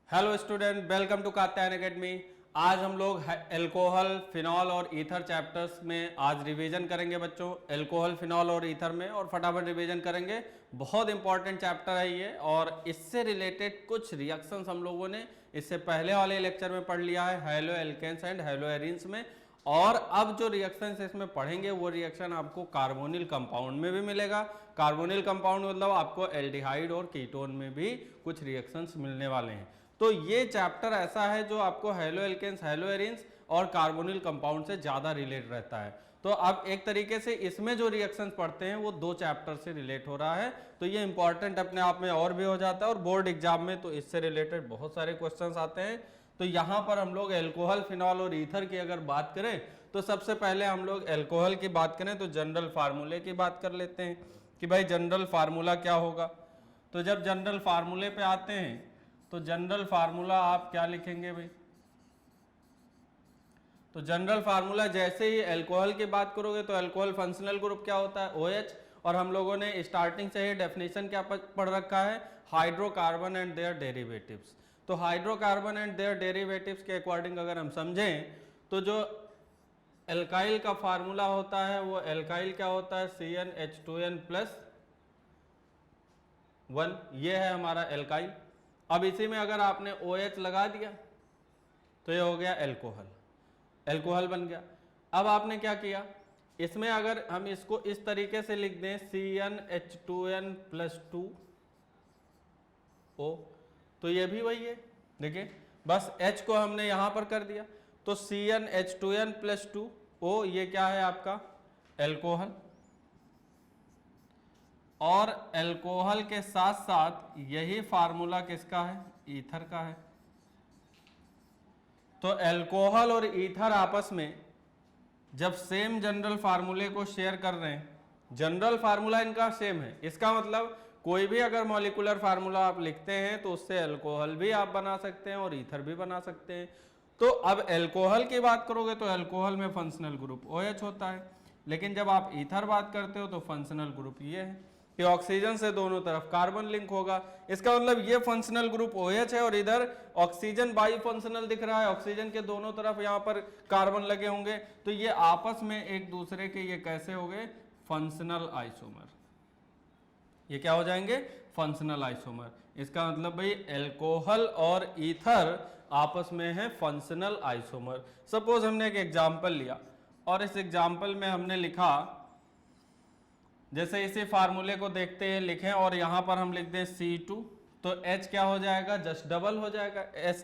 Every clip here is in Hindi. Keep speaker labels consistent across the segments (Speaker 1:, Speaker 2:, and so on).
Speaker 1: Hello student, welcome to Katyayan academy. आज हम लोग एल्कोहल, फिनॉल और ईथर चैप्टर्स में आज रिवीजन करेंगे बच्चों। एल्कोहल, फिनॉल और ईथर में और फटाफट रिवीजन करेंगे। बहुत इंपॉर्टेंट चैप्टर है ये और इससे रिलेटेड कुछ रिएक्शंस हम लोगों ने इससे पहले वाले लेक्चर में पढ़ लिया है, halo alkanes and halo arenes में। और अब जो रिएक्शन इसमें पढ़ेंगे वो रिएक्शन आपको कार्बोनिल कंपाउंड में भी मिलेगा। कार्बोनिल कंपाउंड मतलब आपको एल्डिहाइड और कीटोन में भी कुछ रिएक्शंस मिलने वाले हैं। तो ये चैप्टर ऐसा है जो आपको हैलो एल्केन्स, हैलो एरीन्स और कार्बोनिल कंपाउंड से ज्यादा रिलेट रहता है। तो अब एक तरीके से इसमें जो रिएक्शंस पढ़ते हैं वो दो चैप्टर से रिलेट हो रहा है, तो ये इंपॉर्टेंट अपने आप में और भी हो जाता है। और बोर्ड एग्जाम में तो इससे रिलेटेड बहुत सारे क्वेश्चंस आते हैं। तो यहां पर हम लोग एल्कोहल, फिनॉल और ईथर की अगर बात करें तो सबसे पहले हम लोग एल्कोहल की बात करें तो जनरल फार्मूले की बात कर लेते हैं कि भाई जनरल फार्मूला क्या होगा। तो जब जनरल फार्मूले पे आते हैं तो जनरल फार्मूला आप क्या लिखेंगे भाई? तो जनरल फार्मूला जैसे ही अल्कोहल की बात करोगे तो अल्कोहल फंक्शनल ग्रुप क्या होता है? OH। और हम लोगों ने स्टार्टिंग से ही डेफिनेशन क्या पढ़ रखा है? Hydrocarbon and their derivatives. तो हाइड्रोकार्बन एंड देयर डेरिवेटिव्स के अकॉर्डिंग अगर हम समझें तो जो एल्काइल का फार्मूला होता है वो एल्काइल क्या होता है? CnH2n+1, ये है हमारा एल्काइल। अब इसी में अगर आपने OH लगा दिया तो ये हो गया एल्कोहल, एल्कोहल बन गया। अब आपने क्या किया, इसमें अगर हम इसको इस तरीके से लिख दें CnH2n+2O, तो ये भी वही है। देखिए बस H को हमने यहां पर कर दिया तो CnH2n+2O ये क्या है आपका? एल्कोहल। और एल्कोहल के साथ साथ यही फार्मूला किसका है? ईथर का है। तो एल्कोहल और ईथर आपस में जब सेम जनरल फार्मूले को शेयर कर रहे हैं, जनरल फार्मूला इनका सेम है, इसका मतलब कोई भी अगर मॉलिक्यूलर फार्मूला आप लिखते हैं तो उससे एल्कोहल भी आप बना सकते हैं और ईथर भी बना सकते हैं। तो अब एल्कोहल की बात करोगे तो एल्कोहल में फंक्शनल ग्रुप OH होता है, लेकिन जब आप ईथर बात करते हो तो फंक्शनल ग्रुप ये है कि ऑक्सीजन से दोनों तरफ कार्बन लिंक होगा। इसका मतलब ये फंक्शनल ग्रुप OH है और इधर ऑक्सीजन बाई फंक्शनल दिख रहा है, ऑक्सीजन के दोनों तरफ यहाँ पर कार्बन लगे होंगे, तो ये आपस में एक दूसरे के ये कैसे हो गए? Functional isomer. ये क्या हो जाएंगे? Functional isomer. इसका मतलब भाई एल्कोहल और ईथर आपस में है फंक्शनल आइसोमर। सपोज हमने एक एग्जाम्पल लिया और इस एग्जाम्पल में हमने लिखा, जैसे इसी फार्मूले को देखते हैं लिखें और यहां पर हम लिख दें C2, तो H क्या हो जाएगा? जस्ट डबल हो जाएगा, H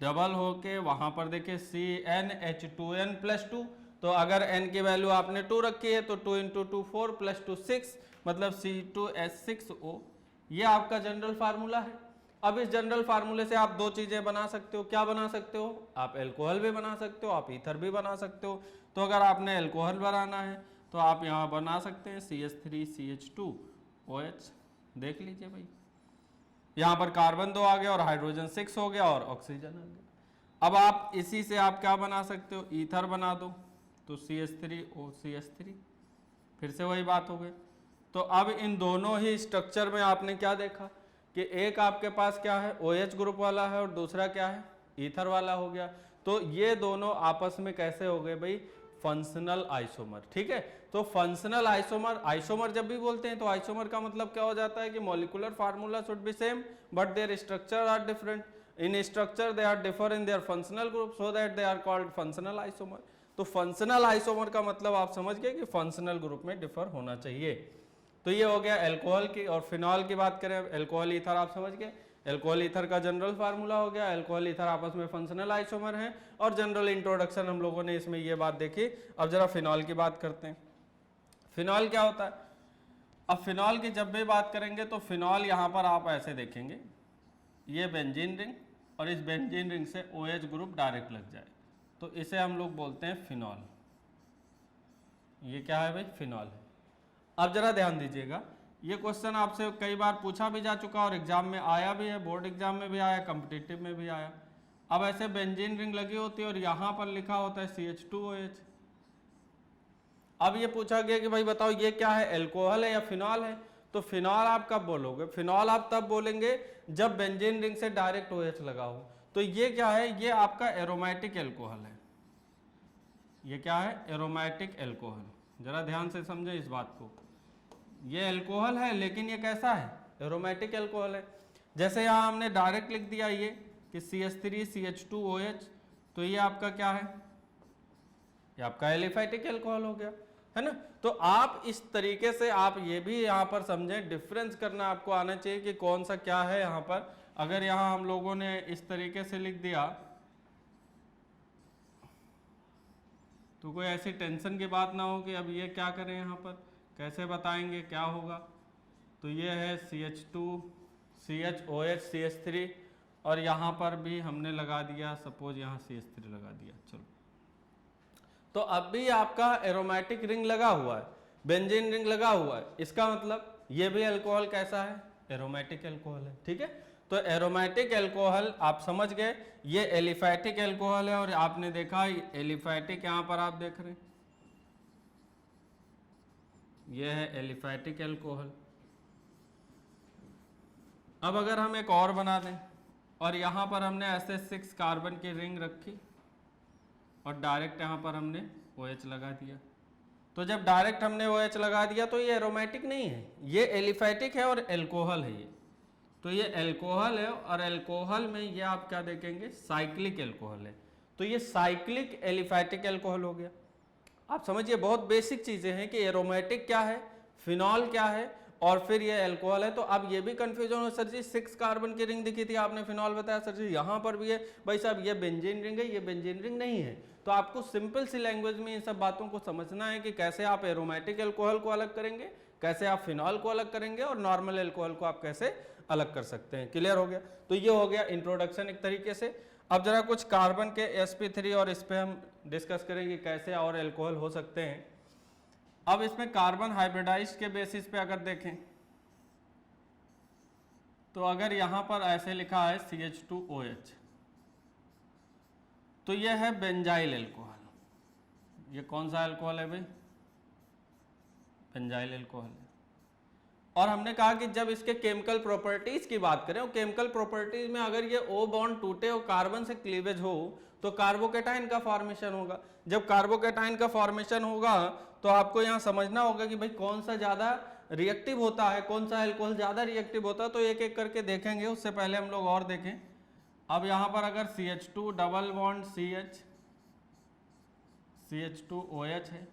Speaker 1: डबल होके वहां पर देखिए CnH2n+2। तो अगर n की वैल्यू आपने 2 रखी है तो 2 × 2 4 + 2 6, मतलब C2H6O। ये आपका जनरल फार्मूला है। अब इस जनरल फार्मूले से आप दो चीजें बना सकते हो। क्या बना सकते हो? आप एल्कोहल भी बना सकते हो, आप ईथर भी बना सकते हो। तो अगर आपने एल्कोहल बनाना है तो आप यहाँ बना सकते हैं CH3CH2OH। देख लीजिए भाई, यहाँ पर कार्बन 2 आ गया और हाइड्रोजन 6 हो गया और ऑक्सीजन आ गया। अब आप इसी से आप क्या बना सकते हो? ईथर बना दो, तो CH3OCH3, फिर से वही बात हो गई। तो अब इन दोनों ही स्ट्रक्चर में आपने क्या देखा कि एक आपके पास क्या है? OH ग्रुप वाला है और दूसरा क्या है? ईथर वाला हो गया। तो ये दोनों आपस में कैसे हो गए भाई? Functional isomer. ठीक है, तो फंक्शनल आइसोमर, आइसोमर जब भी बोलते हैं तो आइसोमर का मतलब क्या हो जाता है कि molecular formula should be same but their structure are different. In structure they are differ in their functional group, so that they are called functional isomer. तो फंक्शनल आइसोमर का मतलब आप समझ गए कि फंक्शनल ग्रुप में डिफर होना चाहिए। तो ये हो गया एल्कोहल की। और फिनॉल की बात करें, एल्कोहल ईथर आप समझ गए, एल्कोहल ईथर का जनरल फार्मूला हो गया। एल्कोहल ईथर आपस में फंक्शनल आइसोमर हैं और जनरल इंट्रोडक्शन हम लोगों ने इसमें ये बात देखी। अब जरा फिनॉल की बात करते हैं। फिनॉल क्या होता है? अब फिनॉल की जब भी बात करेंगे तो फिनॉल यहाँ पर आप ऐसे देखेंगे, ये बेंजीन रिंग और इस बेंजीन रिंग से OH ग्रुप डायरेक्ट लग जाए तो इसे हम लोग बोलते हैं फिनॉल। ये क्या है भाई? फिनॉल है। अब जरा ध्यान दीजिएगा, ये क्वेश्चन आपसे कई बार पूछा भी जा चुका और एग्जाम में आया भी है, बोर्ड एग्जाम में भी आया, कॉम्पिटिटिव में भी आया। अब ऐसे बेंजीन रिंग लगी होती है और यहां पर लिखा होता है CH2OH। अब ये पूछा गया कि भाई बताओ ये क्या है? एल्कोहल है या फिनॉल है? तो फिनॉल आप कब बोलोगे? फिनॉल आप तब बोलेंगे जब बेंजीन रिंग से डायरेक्ट OH लगा हो। तो ये क्या है? ये आपका एरोमेटिक एल्कोहल है। ये क्या है? Aromatic alcohol. जरा ध्यान से समझे इस बात को। ये एल्कोहल है लेकिन ये कैसा है? एरोमेटिक एल्कोहल है। जैसे यहाँ हमने डायरेक्ट लिख दिया ये कि CH3CH2OH, तो ये आपका क्या है? ये आपका एलिफैटिक एल्कोहल हो गया, है ना। तो आप इस तरीके से आप ये भी यहाँ पर समझें, डिफरेंस करना आपको आना चाहिए कि कौन सा क्या है यहाँ पर। अगर यहाँ हम लोगों ने इस तरीके से लिख दिया तो कोई ऐसी टेंशन की बात ना हो कि अब ये क्या करें, यहाँ पर कैसे बताएंगे क्या होगा। तो ये है CH2 CHOH CH3 और यहाँ पर भी हमने लगा दिया, सपोज यहाँ CH3 लगा दिया। चलो, तो अब भी आपका एरोमेटिक रिंग लगा हुआ है, बेंजीन रिंग लगा हुआ है। इसका मतलब ये भी अल्कोहल कैसा है? एरोमेटिक अल्कोहल है। ठीक है, तो एरोमेटिक अल्कोहल आप समझ गए, ये एलिफैटिक अल्कोहल है। और आपने देखा एलिफैटिक, यहाँ पर आप देख रहे हैं ये है एलिफैटिक अल्कोहल। अब अगर हम एक और बना दें और यहाँ पर हमने ऐसे 6 कार्बन की रिंग रखी और डायरेक्ट यहाँ पर हमने OH लगा दिया, तो जब डायरेक्ट हमने OH लगा दिया तो ये एरोमेटिक नहीं है, ये एलिफैटिक है और एल्कोहल है ये। तो ये एल्कोहल है और एल्कोहल में ये आप क्या देखेंगे? साइक्लिक एल्कोहल है। तो ये साइक्लिक एलिफैटिक एल्कोहल हो गया। आप समझिए बहुत बेसिक चीजें हैं कि एरोमेटिक क्या है, फिनॉल क्या है और फिर ये अल्कोहल है। तो अब ये भी कंफ्यूजन हो, सर जी 6 कार्बन की रिंग दिखी थी, आपने फिनॉल बताया, सर जी यहाँ पर भी है। भाई साहब ये बेंजीन रिंग है, ये बेंजीन रिंग नहीं है। तो आपको सिंपल सी लैंग्वेज में इन सब बातों को समझना है कि कैसे आप एरोमेटिक अल्कोहल को अलग करेंगे, कैसे आप फिनॉल को अलग करेंगे और नॉर्मल अल्कोहल को आप कैसे अलग कर सकते हैं। क्लियर हो गया? तो ये हो गया इंट्रोडक्शन एक तरीके से। अब जरा कुछ कार्बन के sp3 और इस पे हम डिस्कस करेंगे कैसे और अल्कोहल हो सकते हैं। अब इसमें कार्बन हाइब्रिडाइज के बेसिस पे अगर देखें तो अगर यहां पर ऐसे लिखा है CH2OH, तो यह है बेंजाइल अल्कोहल। ये कौन सा अल्कोहल है भाई? बेंजाइल अल्कोहल है। और हमने कहा कि जब इसके केमिकल प्रॉपर्टीज की बात करें, और केमिकल प्रॉपर्टीज में अगर ये O बॉन्ड टूटे और कार्बन से क्लीवेज हो तो कार्बोकेटाइन का फॉर्मेशन होगा। जब कार्बोकेटाइन का फॉर्मेशन होगा तो आपको यहाँ समझना होगा कि भाई कौन सा ज्यादा रिएक्टिव होता है, कौन सा अल्कोहल ज्यादा रिएक्टिव होता है। तो एक एक करके देखेंगे, उससे पहले हम लोग और देखें। अब यहाँ पर अगर CH2 डबल बॉन्ड CH2OH है,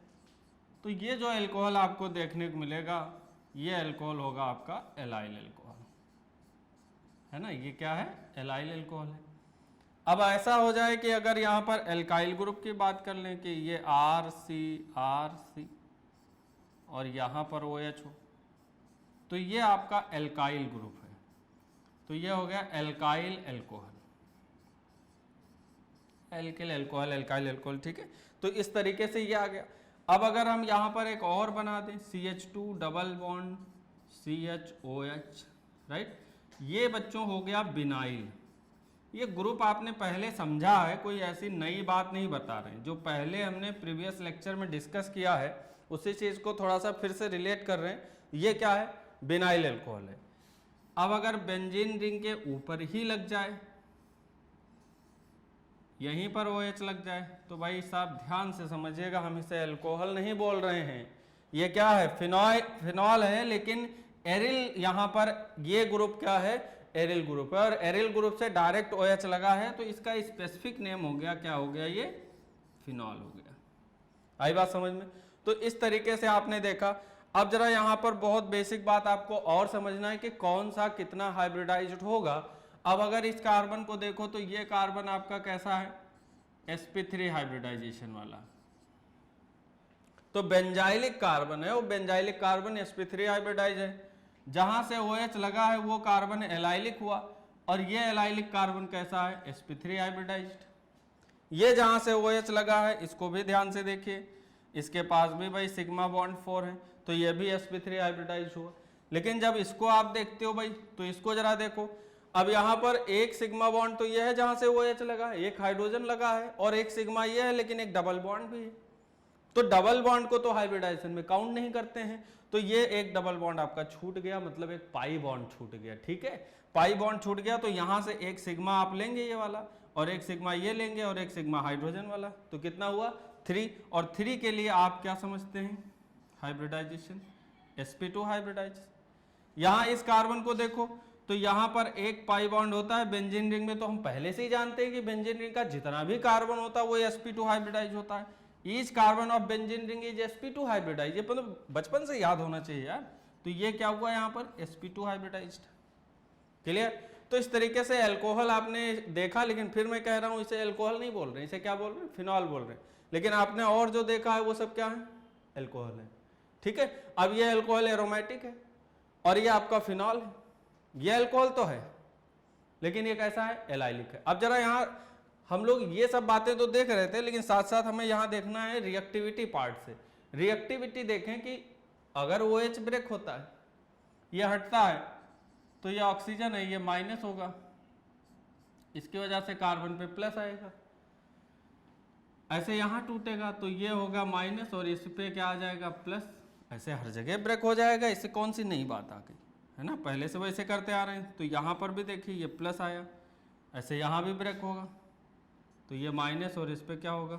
Speaker 1: तो ये जो अल्कोहल आपको देखने को मिलेगा ये अल्कोहल होगा आपका एलाइल अल्कोहल, है ना। ये क्या है? एलाइल अल्कोहल है। अब ऐसा हो जाए कि अगर यहाँ पर एल्काइल ग्रुप की बात कर लें कि ये RC और यहाँ पर OH हो, तो ये आपका एल्काइल ग्रुप है। तो ये हो गया alkyl alcohol, alkyl alcohol, alkyl alcohol. ठीक है, तो इस तरीके से ये आ गया। अब अगर हम यहाँ पर एक और बना दें CH2 double bond CHOH, right, ये बच्चों हो गया बिनाइल। ये ग्रुप आपने पहले समझा है, कोई ऐसी नई बात नहीं बता रहे हैं। जो पहले हमने प्रीवियस लेक्चर में डिस्कस किया है उसी चीज को थोड़ा सा फिर से रिलेट कर रहे हैं। ये क्या है? बिनाइल अल्कोहल है। अब अगर बेंजीन रिंग के ऊपर ही लग जाए, यहीं पर OH लग जाए, तो भाई साहब ध्यान से समझिएगा, हम इसे अल्कोहल नहीं बोल रहे हैं। ये क्या है? फिनॉल है, लेकिन एरिल, यहाँ पर ये ग्रुप क्या है? एरिल ग्रुप है। और एरिल ग्रुप से डायरेक्ट OH लगा है तो इसका स्पेसिफिक नेम हो गया, क्या हो गया? ये फिनॉल हो गया। आई बात समझ में? तो इस तरीके से आपने देखा। अब जरा यहाँ पर बहुत बेसिक बात आपको और समझना है कि कौन सा कितना हाइब्रिडाइज्ड होगा। अब अगर इस कार्बन को देखो तो ये कार्बन आपका कैसा है? sp3 हाइब्रिडाइजेशन वाला। तो बेंजाइलिक कार्बन है, वो बेंजाइलिक कार्बन sp3 हाइब्रिडाइज है। जहां से OH लगा है वो कार्बन एलाइलिक हुआ, और ये एलाइलिक कार्बन कैसा है? sp3 hybridised. ये जहां से OH लगा है इसको भी ध्यान से देखिए, इसके पास भी भाई सिग्मा बॉन्ड 4 है, तो ये भी sp3 हाइब्रिडाइज हुआ। लेकिन जब इसको आप देखते हो भाई, तो इसको जरा देखो। अब यहाँ पर एक सिग्मा बॉन्ड तो ये है जहां से OH लगा है, एक हाइड्रोजन लगा है, और एक सिग्मा ये है, लेकिन एक डबल बॉन्ड भी है। तो डबल बॉन्ड को तो हाइब्रिडाइजेशन में काउंट नहीं करते हैं। तो ये एक डबल बॉन्ड आपका छूट गया, मतलब एक पाई बॉन्ड छूट गया। ठीक है, पाई बॉन्ड छूट गया तो यहां से एक सिग्मा आप लेंगे ये वाला, और एक सिग्मा ये लेंगे, और एक सिग्मा हाइड्रोजन वाला, तो कितना हुआ 3। और 3 के लिए आप क्या समझते हैं, हाइब्रिडाइजेशन, sp2 हाइब्रिडाइज। यहां इस कार्बन को देखो तो यहां पर एक पाई बॉन्ड होता है बेंजीन रिंग में, तो हम पहले से ही जानते हैं कि बेंजीन रिंग का जितना भी कार्बन होता है वो sp2 हाइब्रिडाइज होता है। Each carbon of benzene ring is sp2 hybridise, ये मतलब बचपन से याद होना चाहिए यार। तो ये क्या हुआ यहाँ पर sp2 हाइब्रिडाइज्ड। क्लियर। तो इस तरीके से अल्कोहल आपने देखा, लेकिन फिर मैं कह रहा हूं इसे अल्कोहल नहीं बोल रहे, इसे क्या बोल रहे हैं, फिनॉल बोल रहे हैं। लेकिन आपने और जो देखा है वो सब क्या है, अल्कोहल है। ठीक है, अब ये अल्कोहल एरोमेटिक है और ये आपका फिनॉल है। ये अल्कोहल तो है लेकिन ये कैसा है, एलाइलिक है। अब जरा यहाँ हम लोग ये सब बातें तो देख रहे थे, लेकिन साथ साथ हमें यहाँ देखना है रिएक्टिविटी पार्ट से। रिएक्टिविटी देखें कि अगर OH ब्रेक होता है, ये हटता है, तो ये ऑक्सीजन है, ये माइनस होगा, इसकी वजह से कार्बन पे प्लस आएगा। ऐसे यहाँ टूटेगा तो ये होगा माइनस और इस पे क्या आ जाएगा, प्लस। ऐसे हर जगह ब्रेक हो जाएगा, इससे कौन सी नई बात आ गई, है ना, पहले से वैसे करते आ रहे हैं। तो यहाँ पर भी देखिए ये प्लस आया, ऐसे यहाँ भी ब्रेक होगा तो ये माइनस और इस पे क्या होगा,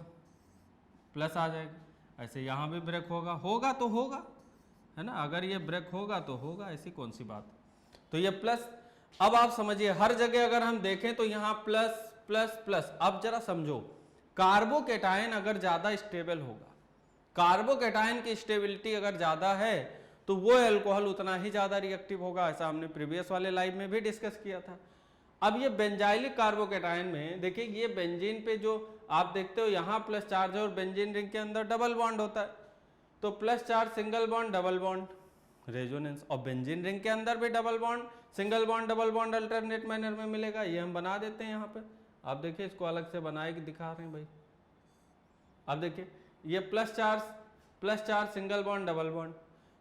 Speaker 1: प्लस आ जाएगा। ऐसे यहाँ भी ब्रेक होगा, होगा तो होगा, है ना, अगर ये ब्रेक होगा तो होगा, ऐसी कौन सी बात। तो ये प्लस। अब आप समझिए हर जगह अगर हम देखें तो यहाँ प्लस प्लस प्लस। अब जरा समझो, कार्बोकेटायन अगर ज्यादा स्टेबल होगा, कार्बोकेटायन की स्टेबिलिटी अगर ज्यादा है तो वो अल्कोहल उतना ही ज्यादा रिएक्टिव होगा। ऐसा हमने प्रीवियस वाले लाइव में भी डिस्कस किया था। अब ये बेंजाइलिक कार्बोकेटायन में देखिए, ये बेंजीन पे जो आप देखते हो यहाँ प्लस चार्ज है और बेंजीन रिंग के अंदर डबल बॉन्ड होता है, तो plus charge single bond double bond resonance, और बेंजीन रिंग के अंदर भी double bond single bond double bond alternate manner में मिलेगा। ये हम बना देते हैं यहाँ पे, आप देखिए इसको अलग से बनाए कि दिखा रहे हैं भाई। अब देखिए ये plus charge single bond double bond,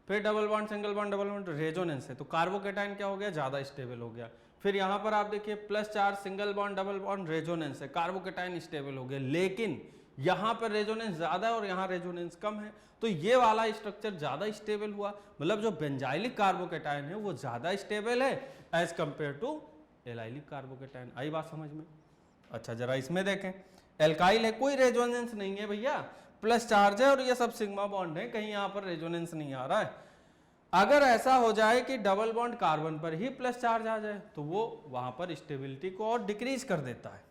Speaker 1: फिर double bond single bond double bond, resonance है, तो कार्बोकेटायन क्या हो गया, ज्यादा स्टेबल हो गया। फिर यहाँ पर आप देखिए plus charge single bond double bond, resonance है, कार्बोकेटायन स्टेबल हो गया। लेकिन यहाँ पर रेजोनेंस ज्यादा है और यहाँ रेजोनेंस कम है, तो ये वाला स्ट्रक्चर ज्यादा स्टेबल हुआ। मतलब जो बेंजाइलिक कार्बोकेटायन है वो ज्यादा स्टेबल है as compare to allylic carbocation. आई बात समझ में। अच्छा जरा इसमें देखें, एल्काइल है, कोई रेजोनेंस नहीं है भैया, प्लस चार्ज है और ये सब सिग्मा बॉन्ड है, कहीं यहाँ पर रेजोनेंस नहीं आ रहा है। अगर ऐसा हो जाए कि डबल बॉन्ड कार्बन पर ही प्लस चार्ज आ जाए तो वो वहां पर स्टेबिलिटी को और डिक्रीज कर देता है।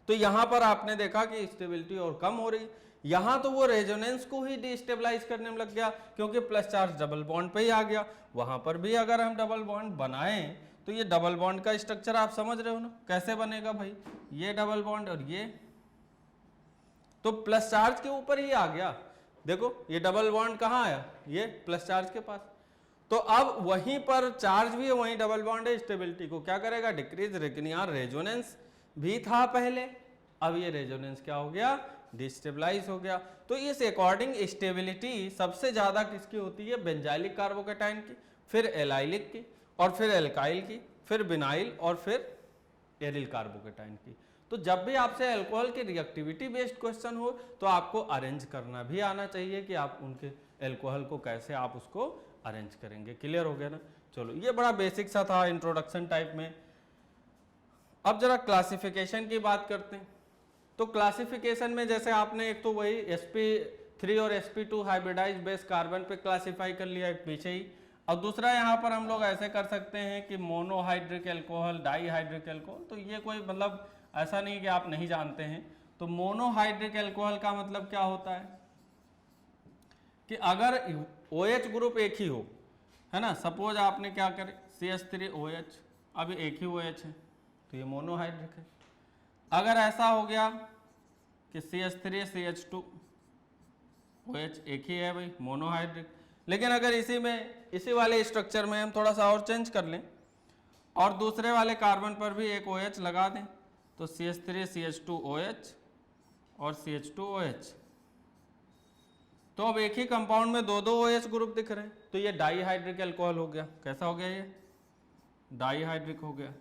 Speaker 1: तो यहां पर आपने देखा कि स्टेबिलिटी और कम हो रही, यहां तो वो रेजोनेंस को ही डिस्टेबलाइज करने में लग गया क्योंकि प्लस चार्ज डबल बॉन्ड पे ही आ गया। वहां पर भी अगर हम डबल बॉन्ड बनाएं तो ये डबल बॉन्ड का स्ट्रक्चर आप समझ रहे हो ना कैसे बनेगा भाई, ये डबल बॉन्ड और ये तो प्लस चार्ज के ऊपर ही आ गया। देखो ये डबल बॉन्ड कहाँ आया, ये प्लस चार्ज के पास, तो अब वहीं पर चार्ज भी है, वहीं डबल बॉन्ड है, स्टेबिलिटी को क्या करेगा, डिक्रीज। लेकिन यहाँ रेजोनेंस भी था पहले, अब ये रेजोनेंस क्या हो गया, डिस्टेबलाइज हो गया। तो इस अकॉर्डिंग स्टेबिलिटी सबसे ज्यादा किसकी होती है, बेंजाइलिक कार्बोकेटायन की, फिर एलाइलिक की, और फिर एल्काइल की, फिर बिनाइल, और फिर एरिल कार्बोकेटायन की। तो जब भी आपसे अल्कोहल की रिएक्टिविटी बेस्ड क्वेश्चन हो तो आपको अरेंज करना भी आना चाहिए कि आप उनके अल्कोहल को कैसे आप उसको अरेंज करेंगे। क्लियर हो गया ना। चलो ये बड़ा बेसिक सा था इंट्रोडक्शन टाइप में। अब जरा क्लासिफिकेशन की बात करते हैं। तो क्लासिफिकेशन में जैसे आपने एक तो वही sp3 और sp2 हाइब्रिडाइज बेस कार्बन पे क्लासीफाई कर लिया एक पीछे ही, और दूसरा यहाँ पर हम लोग ऐसे कर सकते हैं कि मोनोहाइड्रिक एल्कोहल, डाईहाइड्रिक एल्कोहल। तो ये कोई मतलब ऐसा नहीं कि आप नहीं जानते हैं। तो मोनोहाइड्रिक एल्कोहल का मतलब क्या होता है कि अगर OH ग्रुप एक ही हो, है ना, सपोज आपने क्या करे CH3OH, अब एक ही OH है तो ये मोनोहाइड्रिक है। अगर ऐसा हो गया कि CH3 CH2OH एक ही है भाई, मोनोहाइड्रिक। लेकिन अगर इसी वाले स्ट्रक्चर में हम थोड़ा सा और चेंज कर लें और दूसरे वाले कार्बन पर भी एक OH लगा दें तो CH3 CH2OH और CH2OH, तो अब एक ही कंपाउंड में दो OH ग्रुप दिख रहे हैं, तो ये डाईहाइड्रिक अल्कोहल हो गया। कैसा हो गया, ये डाईहाइड्रिक हो गया।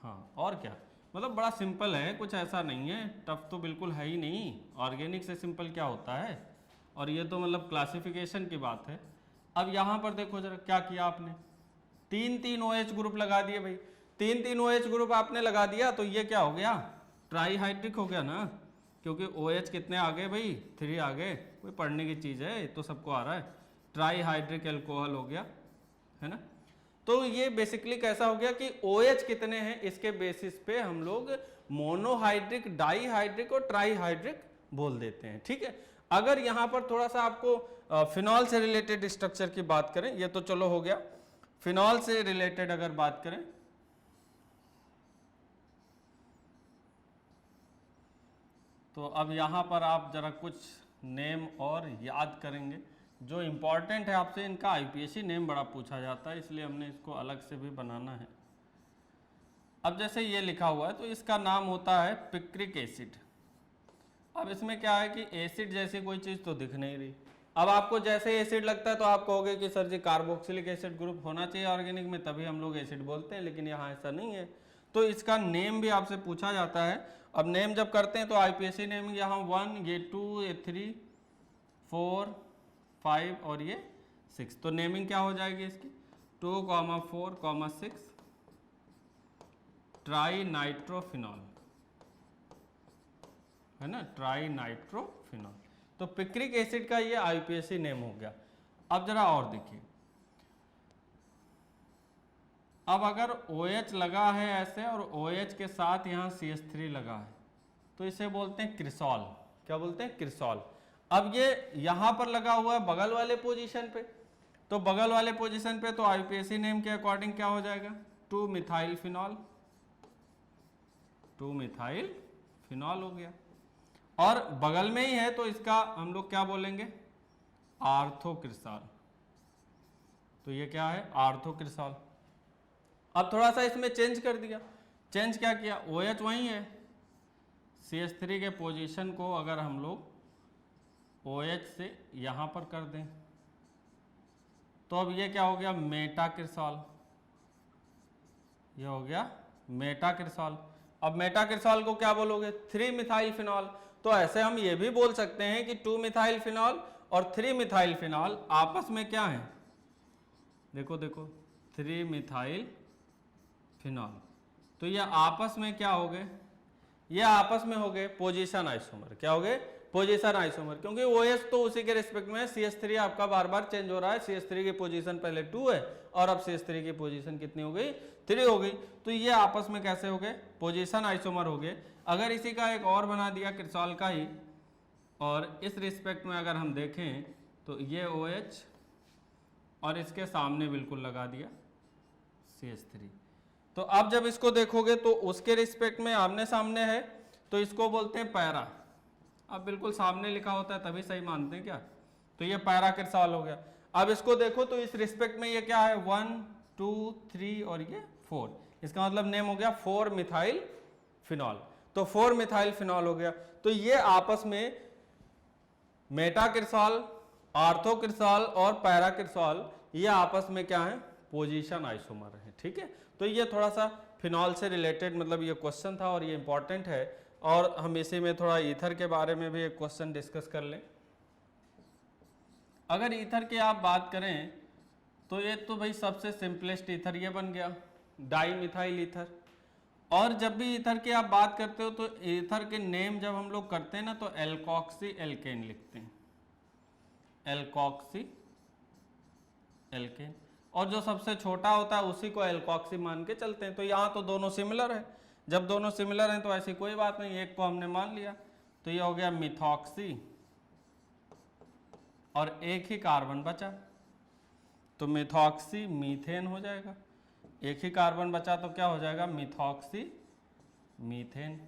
Speaker 1: हाँ और क्या, मतलब बड़ा सिंपल है, कुछ ऐसा नहीं है, टफ तो बिल्कुल है ही नहीं। ऑर्गेनिक से सिंपल क्या होता है, और ये तो मतलब क्लासिफिकेशन की बात है। अब यहाँ पर देखो जरा क्या किया आपने, तीन तीन OH ग्रुप लगा दिए भाई, तीन तीन OH ग्रुप आपने लगा दिया तो ये क्या हो गया, ट्राईहाइड्रिक हो गया ना, क्योंकि OH कितने आ गए भाई, 3 आ गए, कोई पढ़ने की चीज़ है, तो सबको आ रहा है, ट्राईहाइड्रिक एल्कोहल हो गया, है ना। तो ये बेसिकली कैसा हो गया कि OH कितने हैं इसके बेसिस पे हम लोग मोनोहाइड्रिक, डाईहाइड्रिक और ट्राईहाइड्रिक बोल देते हैं, ठीक है। अगर यहाँ पर थोड़ा सा आपको फिनॉल से रिलेटेड स्ट्रक्चर की बात करें, ये तो चलो हो गया, फिनॉल से रिलेटेड अगर बात करें तो अब यहाँ पर आप जरा कुछ नेम और याद करेंगे जो इम्पोर्टेंट है आपसे, इनका IPSC नेम बड़ा पूछा जाता है, इसलिए हमने इसको अलग से भी बनाना है। अब जैसे ये लिखा हुआ है तो इसका नाम होता है पिक्रिक एसिड। अब इसमें क्या है कि एसिड जैसी कोई चीज़ तो दिख नहीं रही, अब आपको जैसे एसिड लगता है तो आप कहोगे कि सर जी कार्बोक्सिलिक एसिड ग्रुप होना चाहिए ऑर्गेनिक में, तभी हम लोग एसिड बोलते हैं, लेकिन यहाँ ऐसा नहीं है, तो इसका नेम भी आपसे पूछा जाता है। अब नेम जब करते हैं तो IPSC नेम यहाँ 1, ये 2, ये 3, 4, 5 और ये 6, तो नेमिंग क्या हो जाएगी इसकी 2, 4, 6 ट्राई नाइट्रोफिनॉल, है ना, ट्राई नाइट्रोफिनॉल। तो पिक्रिक एसिड का ये IPSC नेम हो गया। अब जरा और देखिए, अब अगर OH लगा है ऐसे और OH के साथ यहाँ CH3 लगा है तो इसे बोलते हैं क्रिसॉल। क्या बोलते हैं, क्रिसॉल। अब ये यहाँ पर लगा हुआ है बगल वाले पोजीशन पे, तो बगल वाले पोजीशन पे तो IPSC नेम के अकॉर्डिंग क्या हो जाएगा 2 मिथाइल फिनॉल, 2 मिथाइल फिनॉल हो गया। और बगल में ही है तो इसका हम लोग क्या बोलेंगे आर्थोक्रिसॉल, तो ये क्या है आर्थोक्रिसॉल। अब थोड़ा सा इसमें चेंज कर दिया, चेंज क्या किया, OH वही है, CH3 के पोजीशन को अगर हम लोग OH से यहाँ पर कर दें तो अब ये क्या हो गया मेटाक्रिसॉल, ये हो गया मेटाक्रिसॉल। अब मेटाक्रिसॉल को क्या बोलोगे 3 मिथाइल फिनॉल, तो ऐसे हम ये भी बोल सकते हैं कि 2 मिथाइल फिनॉल और 3 मिथाइल फिनॉल आपस में क्या है, देखो देखो 3 मिथाइल फिनॉल, तो ये आपस में क्या हो गए, ये आपस में हो गए पोजीशन आइसोमर। क्या हो गए पोजीशन आइसोमर, क्योंकि OH तो उसी के रिस्पेक्ट में है, CH3 आपका बार बार चेंज हो रहा है, CH3 की पोजीशन पहले 2 है और अब CH3 की पोजीशन कितनी हो गई 3 हो गई, तो ये आपस में कैसे हो गए पोजीशन आइसोमर हो गए। अगर इसी का एक और बना दिया क्रिसॉल का ही, और इस रिस्पेक्ट में अगर हम देखें तो ये OH और इसके सामने बिल्कुल लगा दिया CH3, तो अब जब इसको देखोगे तो उसके रिस्पेक्ट में आमने सामने है तो इसको बोलते हैं पैरा। अब बिल्कुल सामने लिखा होता है तभी सही मानते हैं क्या, तो ये पैरा क्रिसॉल हो गया। अब इसको देखो तो इस रिस्पेक्ट में ये क्या है 1, 2, 3 और ये 4, इसका मतलब नेम हो गया 4 मिथाइल फिनॉल, तो 4 मिथाइल फिनॉल हो गया। तो ये आपस में मेटाक्रिसॉल, आर्थोक्रिसॉल और पैराक्रिसॉल ये आपस में क्या है पोजीशन आइसोमर है, ठीक है। तो ये थोड़ा सा फिनॉल से रिलेटेड मतलब ये क्वेश्चन था और ये इंपॉर्टेंट है, और हम इसी में थोड़ा ईथर के बारे में भी एक क्वेश्चन डिस्कस कर लें। अगर ईथर की आप बात करें तो ये तो भाई सबसे सिंपलेस्ट ईथर ये बन गया डाई मिथाइल ईथर। और जब भी ईथर की आप बात करते हो तो ईथर के नेम जब हम लोग करते हैं ना तो एल्कोक्सी एल्केन लिखते हैं, एल्कोक्सी एल्केन, और जो सबसे छोटा होता है उसी को एल्कोक्सी मान के चलते हैं। तो यहाँ तो दोनों सिमिलर है, जब दोनों सिमिलर हैं तो ऐसी कोई बात नहीं, एक को हमने मान लिया, तो ये हो गया मिथॉक्सी और एक ही कार्बन बचा तो मिथॉक्सी मीथेन हो जाएगा, एक ही कार्बन बचा तो क्या हो जाएगा मिथॉक्सी मीथेन।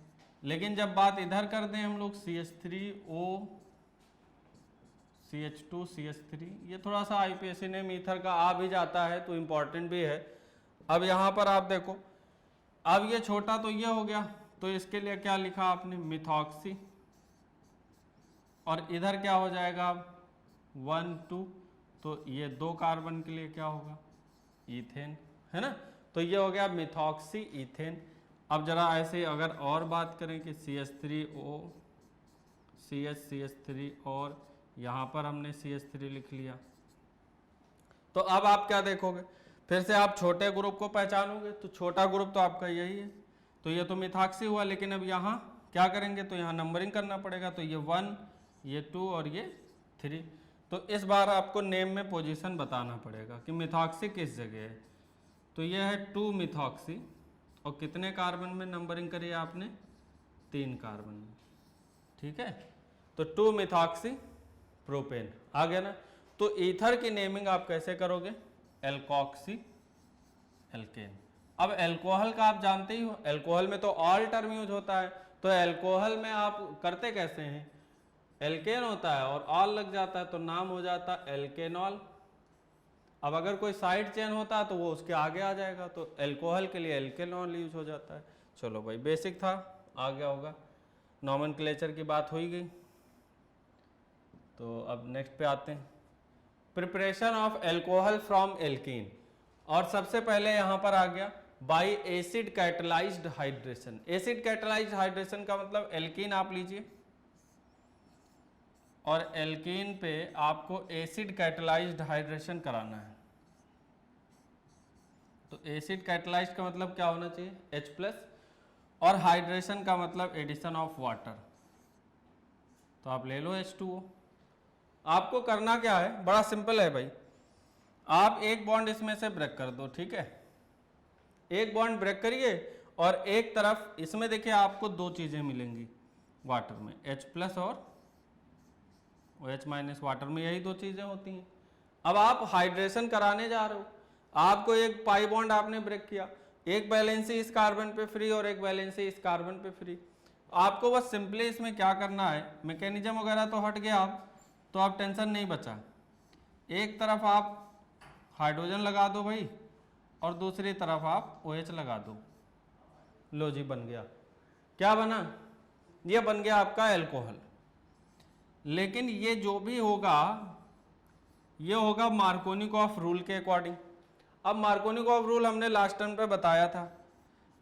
Speaker 1: लेकिन जब बात इधर कर दें हम लोग CH3O CH2 CH3, ये थोड़ा सा IPSC नेम ईथर का आ भी जाता है तो इम्पॉर्टेंट भी है। अब यहाँ पर आप देखो, अब ये छोटा तो ये हो गया, तो इसके लिए क्या लिखा आपने मिथॉक्सी, और इधर क्या हो जाएगा अब 1 2, तो ये 2 कार्बन के लिए क्या होगा ईथेन, है ना, तो ये हो गया मिथॉक्सी ईथेन। अब जरा ऐसे अगर और बात करें कि CH3O CH CH3 और यहाँ पर हमने CH3 लिख लिया। तो अब आप क्या देखोगे, फिर से आप छोटे ग्रुप को पहचानोगे, तो छोटा ग्रुप तो आपका यही है, तो ये तो मिथॉक्सी हुआ। लेकिन अब यहाँ क्या करेंगे, तो यहाँ नंबरिंग करना पड़ेगा, तो ये 1, ये 2 और ये 3। तो इस बार आपको नेम में पोजीशन बताना पड़ेगा कि मिथॉक्सी किस जगह है। तो ये है 2 मिथॉक्सी, और कितने कार्बन में नंबरिंग करी है आपने, 3 कार्बन में, ठीक है। तो 2 मिथॉक्सी प्रोपेन आ गया ना। तो ईथर की नेमिंग आप कैसे करोगे, एल्कोक्सी एल्केन। अब अल्कोहल का आप जानते ही हो, अल्कोहल में तो ऑल टर्म यूज होता है, तो अल्कोहल में आप करते कैसे हैं, एल्केन होता है और ऑल लग जाता है तो नाम हो जाता है एल्केनॉल। अब अगर कोई साइड चेन होता है तो वो उसके आगे आ जाएगा, तो अल्कोहल के लिए एल्केनॉल यूज हो जाता है। चलो भाई बेसिक था, आ गया होगा, नॉमेनक्लेचर की बात हो ही गई। तो अब नेक्स्ट पे आते हैं, preparation of alcohol from alkene. और सबसे पहले यहां पर आ गया bye acid catalysed hydration. Acid catalysed hydration का मतलब एल्कीन आप लीजिए और एल्कीन पे आपको एसिड कैटलाइज्ड हाइड्रेशन कराना है। तो एसिड कैटलाइज्ड का मतलब क्या होना चाहिए, H+, और हाइड्रेशन का मतलब एडिशन ऑफ वाटर। तो आप ले लो H2O। आपको करना क्या है, बड़ा सिंपल है भाई, आप एक बॉन्ड इसमें से ब्रेक कर दो, ठीक है, एक बॉन्ड ब्रेक करिए और एक तरफ इसमें देखिए आपको 2 चीजें मिलेंगी वाटर में, H+ और OH- वाटर में यही 2 चीजें होती हैं। अब आप हाइड्रेशन कराने जा रहे हो, आपको एक पाई बॉन्ड आपने ब्रेक किया, एक वैलेंसी इस कार्बन पे फ्री और एक वैलेंसी इस कार्बन पे फ्री। आपको बस सिंपली इसमें क्या करना है, मैकेनिज्म वगैरह तो हट गया आप, तो आप टेंशन नहीं बचा। एक तरफ आप हाइड्रोजन लगा दो भाई और दूसरी तरफ आप OH लगा दो, लो जी बन गया। क्या बना, ये बन गया आपका एल्कोहल। लेकिन ये जो भी होगा ये होगा मार्कोनिकॉफ रूल के अकॉर्डिंग। अब मार्कोनिकॉफ रूल हमने लास्ट टाइम पे बताया था,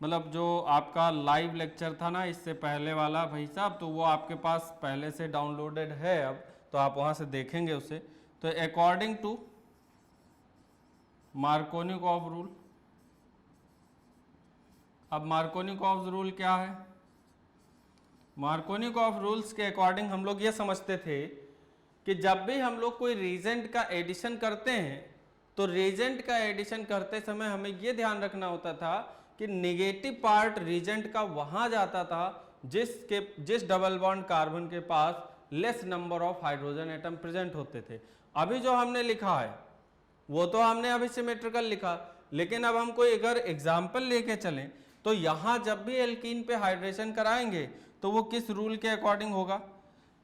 Speaker 1: मतलब जो आपका लाइव लेक्चर था ना इससे पहले वाला भाई साहब, तो वो आपके पास पहले से डाउनलोडेड है, अब तो आप वहाँ से देखेंगे उसे। तो अकॉर्डिंग टू मार्कोनिकॉफ रूल, अब मार्कोनिकॉफ रूल क्या है, मार्कोनिकॉफ रूल्स के अकॉर्डिंग हम लोग ये समझते थे कि जब भी हम लोग कोई रीजेंट का एडिशन करते हैं तो रीजेंट का एडिशन करते समय हमें ये ध्यान रखना होता था कि नेगेटिव पार्ट रीजेंट का वहां जाता था जिस डबल बॉन्ड कार्बन के पास less number of hydrogen atom present होते थे। अभी जो हमने लिखा है वो तो हमने अभी सिमेट्रिकल लिखा, लेकिन अब हम कोई अगर एग्जाम्पल लेके चलें तो यहां जब भी एल्कीन पे हाइड्रेशन कराएंगे तो वो किस रूल के अकॉर्डिंग होगा,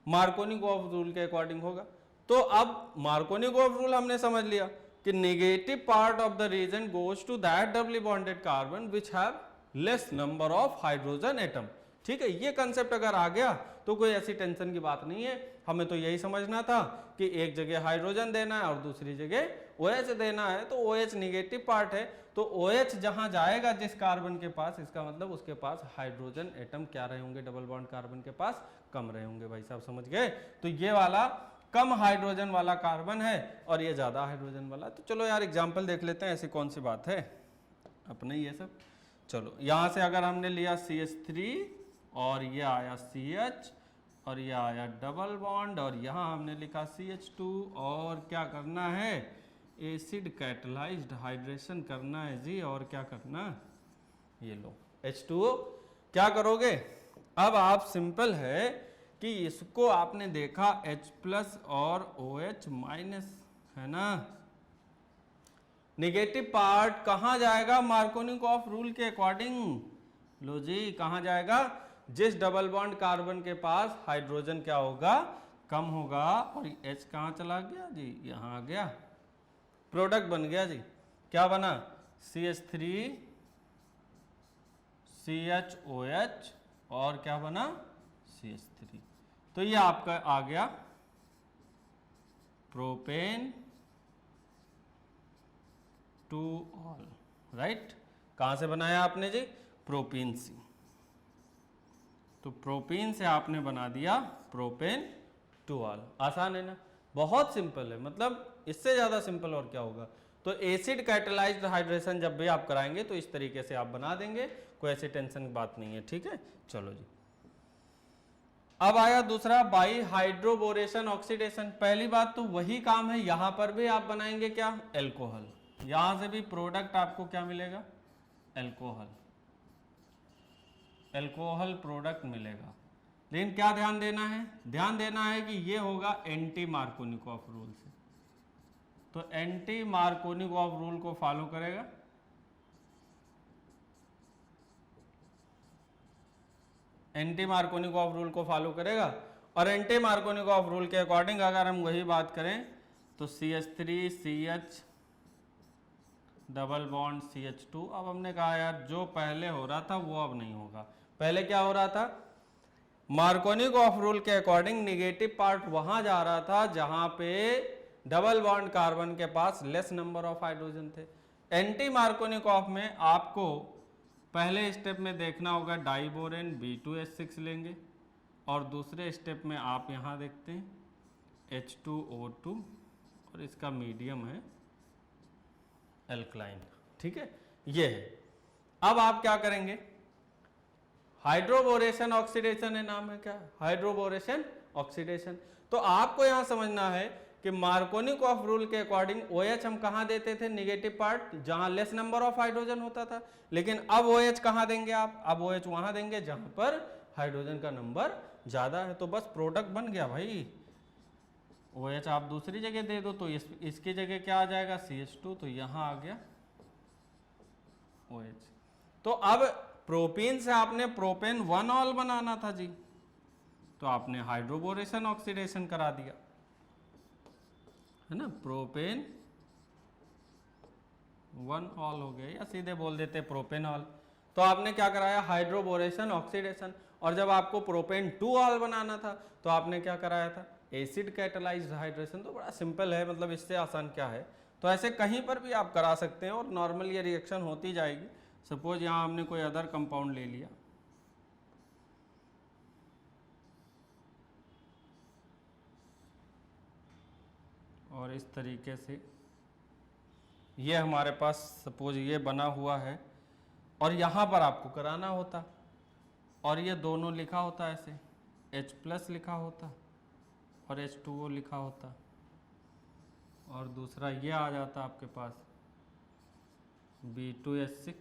Speaker 1: मार्कोनिकॉफ रूल के अकॉर्डिंग होगा। तो अब मार्कोनिकॉफ रूल हमने समझ लिया कि negative part of the reason goes to that doubly bonded carbon which have less number of hydrogen atom. ठीक है, ये कंसेप्ट अगर आ गया तो कोई ऐसी टेंशन की बात नहीं है। हमें तो यही समझना था कि एक जगह हाइड्रोजन देना है और दूसरी जगह OH देना है, तो OH निगेटिव पार्ट है, तो OH जहां जाएगा जिस कार्बन के पास, इसका मतलब उसके पास हाइड्रोजन एटम क्या रहे होंगे, डबल बॉन्ड कार्बन के पास कम रहे होंगे। भाई साहब समझ गए, तो ये वाला कम हाइड्रोजन वाला कार्बन है और ये ज्यादा हाइड्रोजन वाला। तो चलो यार एग्जाम्पल देख लेते हैं, ऐसी कौन सी बात है अपने ये सब। चलो यहां से अगर हमने लिया CH3 और ये आया CH और ये आया डबल बॉन्ड और यहाँ हमने लिखा CH2 और क्या करना है, एसिड कैटलाइज्ड हाइड्रेशन करना है जी। और क्या करना, ये लो H2O। क्या करोगे, अब आप सिंपल है कि इसको आपने देखा H+ और OH- है ना, नेगेटिव पार्ट कहाँ जाएगा, मार्कोनिकॉफ रूल के अकॉर्डिंग। लो जी कहाँ जाएगा, जिस डबल बॉन्ड कार्बन के पास हाइड्रोजन क्या होगा, कम होगा। और H कहाँ चला गया जी, यहाँ आ गया, प्रोडक्ट बन गया जी। क्या बना, CH3 CHOH और क्या बना CH3। तो ये आपका आ गया प्रोपेन टू ऑल, राइट। कहां से बनाया आपने जी, प्रोपेन से। तो प्रोपेन से आपने बना दिया प्रोपेन 2 ऑल। आसान है ना, बहुत सिंपल है, मतलब इससे ज़्यादा सिंपल और क्या होगा। तो एसिड कैटेलाइज्ड हाइड्रेशन जब भी आप कराएंगे तो इस तरीके से आप बना देंगे, कोई ऐसी टेंशन की बात नहीं है, ठीक है। चलो जी, अब आया दूसरा बाई हाइड्रोबोरेशन ऑक्सीडेशन। पहली बात तो वही काम है, यहां पर भी आप बनाएंगे क्या, एल्कोहल। यहां से भी प्रोडक्ट आपको क्या मिलेगा, एल्कोहल, एल्कोहल प्रोडक्ट मिलेगा। लेकिन क्या ध्यान देना है, ध्यान देना है कि ये होगा एंटी मार्कोनिकॉफ रूल से। तो एंटी मार्कोनिकॉफ रूल को फॉलो करेगा, एंटी मार्कोनिकॉफ रूल को फॉलो करेगा। और एंटी मार्कोनिकॉफ रूल के अकॉर्डिंग अगर हम वही बात करें तो CH3CH डबल बॉन्ड CH2। अब हमने कहा यार जो पहले हो रहा था वो अब नहीं होगा। पहले क्या हो रहा था, मार्कोनिकॉफ रूल के अकॉर्डिंग निगेटिव पार्ट वहां जा रहा था जहां पे डबल बॉन्ड कार्बन के पास लेस नंबर ऑफ हाइड्रोजन थे। एंटी मार्कोनिकॉफ में आपको पहले स्टेप में देखना होगा डाइबोरेन B2H6 लेंगे, और दूसरे स्टेप में आप यहाँ देखते हैं H2O2 और इसका मीडियम है एल्कलाइन, ठीक है, ये है। अब आप क्या करेंगे, हाइड्रोबोरेशन ऑक्सीडेशन है, नाम है क्या, हाइड्रोबोरेशन ऑक्सीडेशन। तो आपको यहां समझना है कि मार्कोनिकॉफ रूल के अकॉर्डिंग OH हम कहां देते थे, निगेटिव पार्ट जहां लेस नंबर ऑफ हाइड्रोजन होता था। लेकिन अब OH कहां देंगे आप, अब OH वहां देंगे जहां पर हाइड्रोजन का नंबर ज्यादा है। तो बस प्रोडक्ट बन गया भाई, OH आप दूसरी जगह दे दो तो इसकी जगह क्या आ जाएगा, CH2, तो यहां आ गया OH। तो अब प्रोपेन से आपने प्रोपेन 1 ऑल बनाना था जी, तो आपने हाइड्रोबोरेशन ऑक्सीडेशन करा दिया, है ना, प्रोपेन 1 ऑल हो गया, या सीधे बोल देते प्रोपेन ऑल। तो आपने क्या कराया, हाइड्रोबोरेशन ऑक्सीडेशन। और जब आपको प्रोपेन 2 ऑल बनाना था तो आपने क्या कराया था, एसिड कैटेलाइज्ड हाइड्रेशन। तो बड़ा सिंपल है, मतलब इससे आसान क्या है। तो ऐसे कहीं पर भी आप करा सकते हैं और नॉर्मल ये रिएक्शन होती जाएगी। सपोज यहाँ हमने कोई अदर कंपाउंड ले लिया, और इस तरीके से ये हमारे पास सपोज ये बना हुआ है, और यहाँ पर आपको कराना होता, और ये दोनों लिखा होता ऐसे, H+ लिखा होता और H2O लिखा होता, और दूसरा ये आ जाता आपके पास B2H6,